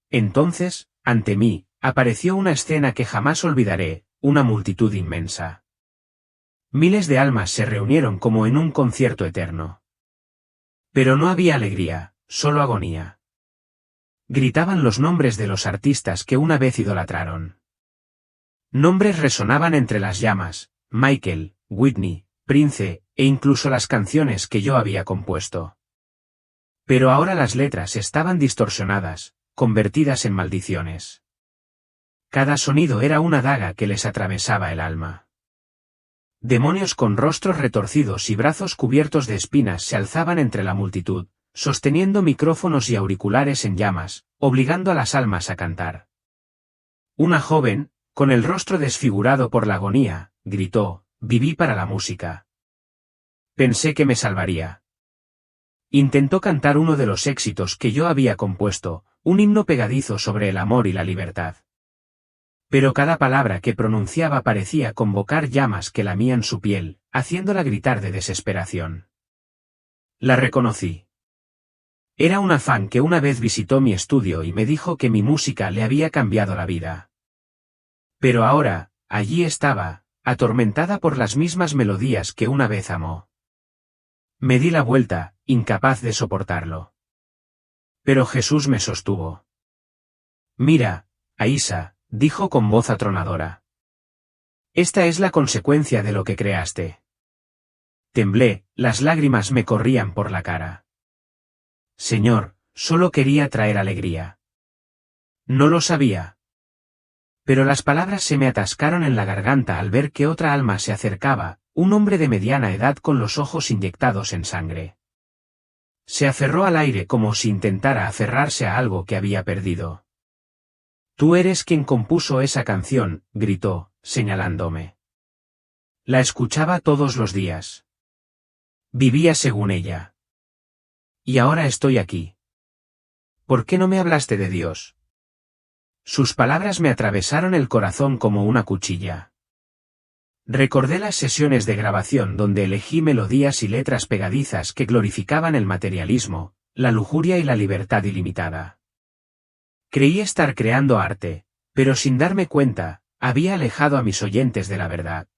Entonces, ante mí, apareció una escena que jamás olvidaré, una multitud inmensa. Miles de almas se reunieron como en un concierto eterno. Pero no había alegría, solo agonía. Gritaban los nombres de los artistas que una vez idolatraron. Nombres resonaban entre las llamas, Michael, Whitney, Prince, e incluso las canciones que yo había compuesto. Pero ahora las letras estaban distorsionadas, convertidas en maldiciones. Cada sonido era una daga que les atravesaba el alma. Demonios con rostros retorcidos y brazos cubiertos de espinas se alzaban entre la multitud, sosteniendo micrófonos y auriculares en llamas, obligando a las almas a cantar. Una joven, con el rostro desfigurado por la agonía, gritó, viví para la música. Pensé que me salvaría. Intentó cantar uno de los éxitos que yo había compuesto, un himno pegadizo sobre el amor y la libertad. Pero cada palabra que pronunciaba parecía convocar llamas que lamían su piel, haciéndola gritar de desesperación. La reconocí. Era una fan que una vez visitó mi estudio y me dijo que mi música le había cambiado la vida. Pero ahora, allí estaba, atormentada por las mismas melodías que una vez amó. Me di la vuelta, incapaz de soportarlo. Pero Jesús me sostuvo. Mira, Aísa, dijo con voz atronadora. Esta es la consecuencia de lo que creaste. Temblé, las lágrimas me corrían por la cara. Señor, solo quería traer alegría. No lo sabía. Pero las palabras se me atascaron en la garganta al ver que otra alma se acercaba, un hombre de mediana edad con los ojos inyectados en sangre. Se aferró al aire como si intentara aferrarse a algo que había perdido. Tú eres quien compuso esa canción, gritó, señalándome. La escuchaba todos los días. Vivía según ella. Y ahora estoy aquí. ¿Por qué no me hablaste de Dios? Sus palabras me atravesaron el corazón como una cuchilla. Recordé las sesiones de grabación donde elegí melodías y letras pegadizas que glorificaban el materialismo, la lujuria y la libertad ilimitada. Creí estar creando arte, pero sin darme cuenta, había alejado a mis oyentes de la verdad.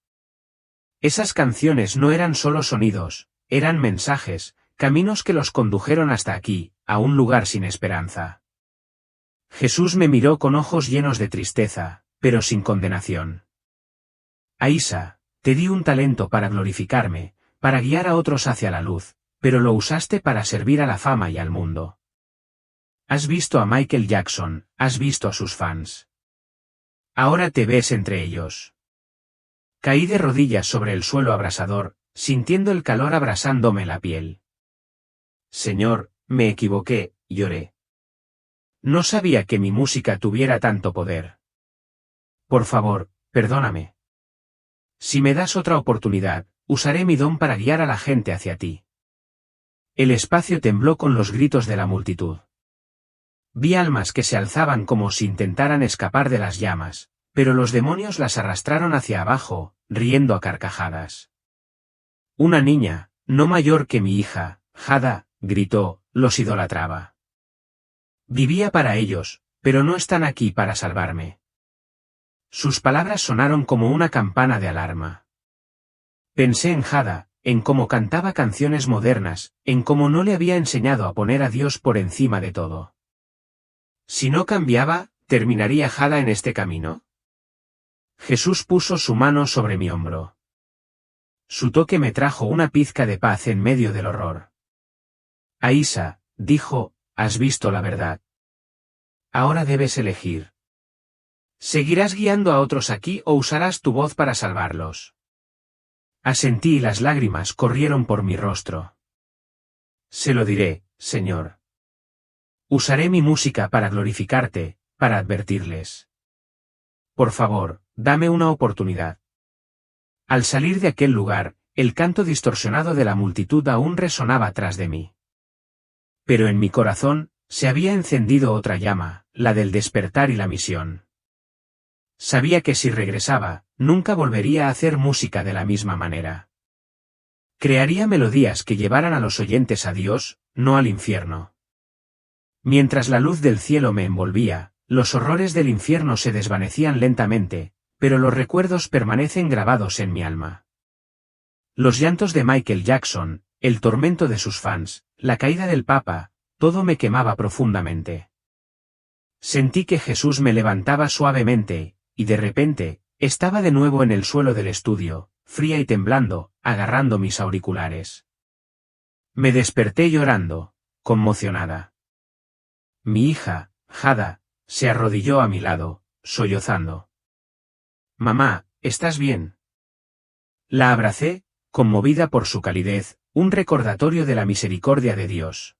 Esas canciones no eran solo sonidos, eran mensajes, caminos que los condujeron hasta aquí, a un lugar sin esperanza. Jesús me miró con ojos llenos de tristeza, pero sin condenación. Aísa, te di un talento para glorificarme, para guiar a otros hacia la luz, pero lo usaste para servir a la fama y al mundo. Has visto a Michael Jackson, has visto a sus fans. Ahora te ves entre ellos. Caí de rodillas sobre el suelo abrasador, sintiendo el calor abrasándome la piel. Señor, me equivoqué, lloré. No sabía que mi música tuviera tanto poder. Por favor, perdóname. Si me das otra oportunidad, usaré mi don para guiar a la gente hacia ti. El espacio tembló con los gritos de la multitud. Vi almas que se alzaban como si intentaran escapar de las llamas, pero los demonios las arrastraron hacia abajo, riendo a carcajadas. Una niña, no mayor que mi hija, Jada, gritó, los idolatraba. Vivía para ellos, pero no están aquí para salvarme. Sus palabras sonaron como una campana de alarma. Pensé en Jada, en cómo cantaba canciones modernas, en cómo no le había enseñado a poner a Dios por encima de todo. Si no cambiaba, ¿terminaría Jada en este camino? Jesús puso su mano sobre mi hombro. Su toque me trajo una pizca de paz en medio del horror. Aísa, dijo, has visto la verdad. Ahora debes elegir. ¿Seguirás guiando a otros aquí o usarás tu voz para salvarlos? Asentí y las lágrimas corrieron por mi rostro. Se lo diré, Señor. Usaré mi música para glorificarte, para advertirles. Por favor, dame una oportunidad. Al salir de aquel lugar, el canto distorsionado de la multitud aún resonaba tras de mí. Pero en mi corazón, se había encendido otra llama, la del despertar y la misión. Sabía que si regresaba, nunca volvería a hacer música de la misma manera. Crearía melodías que llevaran a los oyentes a Dios, no al infierno. Mientras la luz del cielo me envolvía, los horrores del infierno se desvanecían lentamente, pero los recuerdos permanecen grabados en mi alma. Los llantos de Michael Jackson, el tormento de sus fans, la caída del Papa, todo me quemaba profundamente. Sentí que Jesús me levantaba suavemente, y de repente, estaba de nuevo en el suelo del estudio, fría y temblando, agarrando mis auriculares. Me desperté llorando, conmocionada. Mi hija, Jada, se arrodilló a mi lado, sollozando. Mamá, ¿estás bien? La abracé, conmovida por su calidez, un recordatorio de la misericordia de Dios.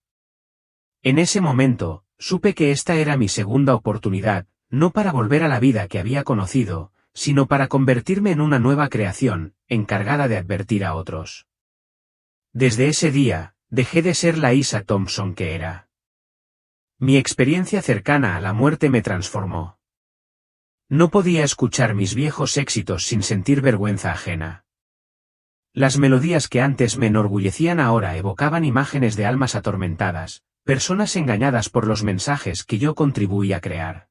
En ese momento, supe que esta era mi segunda oportunidad, no para volver a la vida que había conocido, sino para convertirme en una nueva creación, encargada de advertir a otros. Desde ese día, dejé de ser la Aísa Thompson que era. Mi experiencia cercana a la muerte me transformó. No podía escuchar mis viejos éxitos sin sentir vergüenza ajena. Las melodías que antes me enorgullecían ahora evocaban imágenes de almas atormentadas, personas engañadas por los mensajes que yo contribuí a crear.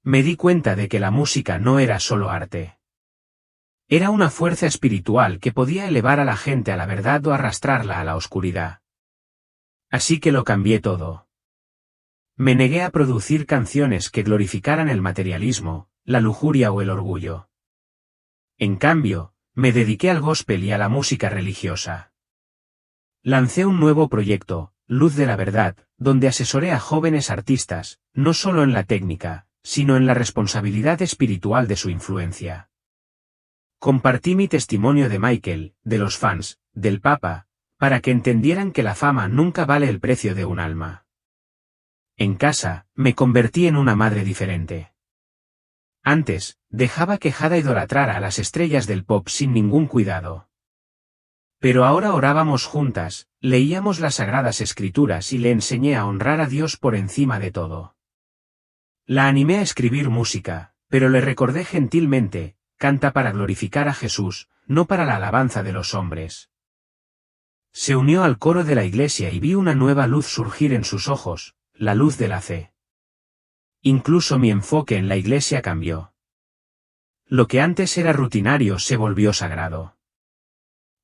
Me di cuenta de que la música no era solo arte. Era una fuerza espiritual que podía elevar a la gente a la verdad o arrastrarla a la oscuridad. Así que lo cambié todo. Me negué a producir canciones que glorificaran el materialismo, la lujuria o el orgullo. En cambio, me dediqué al gospel y a la música religiosa. Lancé un nuevo proyecto, Luz de la Verdad, donde asesoré a jóvenes artistas, no solo en la técnica, sino en la responsabilidad espiritual de su influencia. Compartí mi testimonio de Michael, de los fans, del Papa, para que entendieran que la fama nunca vale el precio de un alma. En casa, me convertí en una madre diferente. Antes, dejaba que Jada idolatrara a las estrellas del pop sin ningún cuidado. Pero ahora orábamos juntas, leíamos las Sagradas Escrituras y le enseñé a honrar a Dios por encima de todo. La animé a escribir música, pero le recordé gentilmente, canta para glorificar a Jesús, no para la alabanza de los hombres. Se unió al coro de la iglesia y vi una nueva luz surgir en sus ojos, la luz de la fe. Incluso mi enfoque en la iglesia cambió. Lo que antes era rutinario se volvió sagrado.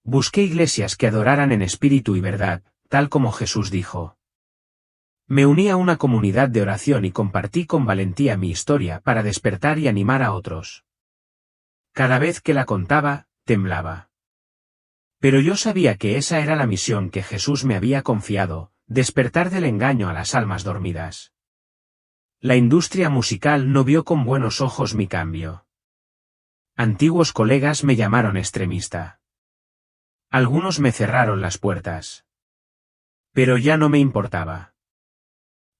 Busqué iglesias que adoraran en espíritu y verdad, tal como Jesús dijo. Me uní a una comunidad de oración y compartí con valentía mi historia para despertar y animar a otros. Cada vez que la contaba, temblaba. Pero yo sabía que esa era la misión que Jesús me había confiado, despertar del engaño a las almas dormidas. La industria musical no vio con buenos ojos mi cambio. Antiguos colegas me llamaron extremista. Algunos me cerraron las puertas. Pero ya no me importaba.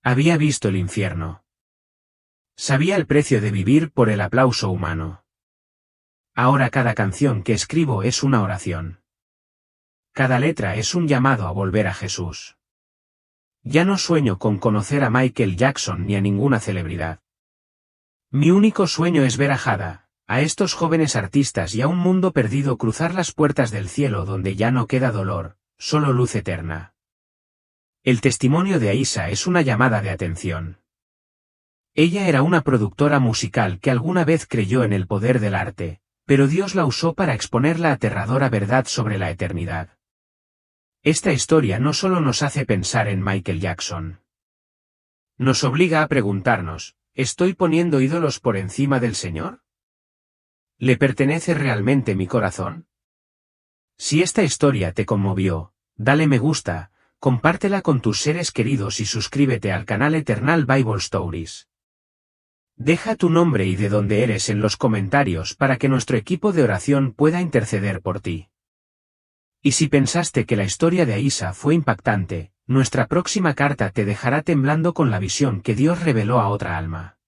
Había visto el infierno. Sabía el precio de vivir por el aplauso humano. Ahora cada canción que escribo es una oración. Cada letra es un llamado a volver a Jesús. Ya no sueño con conocer a Michael Jackson ni a ninguna celebridad. Mi único sueño es ver a Jada, a estos jóvenes artistas y a un mundo perdido cruzar las puertas del cielo donde ya no queda dolor, solo luz eterna. El testimonio de Aisha es una llamada de atención. Ella era una productora musical que alguna vez creyó en el poder del arte, pero Dios la usó para exponer la aterradora verdad sobre la eternidad. Esta historia no solo nos hace pensar en Michael Jackson. Nos obliga a preguntarnos, ¿estoy poniendo ídolos por encima del Señor? ¿Le pertenece realmente mi corazón? Si esta historia te conmovió, dale me gusta, compártela con tus seres queridos y suscríbete al canal Eternal Bible Stories. Deja tu nombre y de dónde eres en los comentarios para que nuestro equipo de oración pueda interceder por ti. Y si pensaste que la historia de Aisha fue impactante, nuestra próxima carta te dejará temblando con la visión que Dios reveló a otra alma.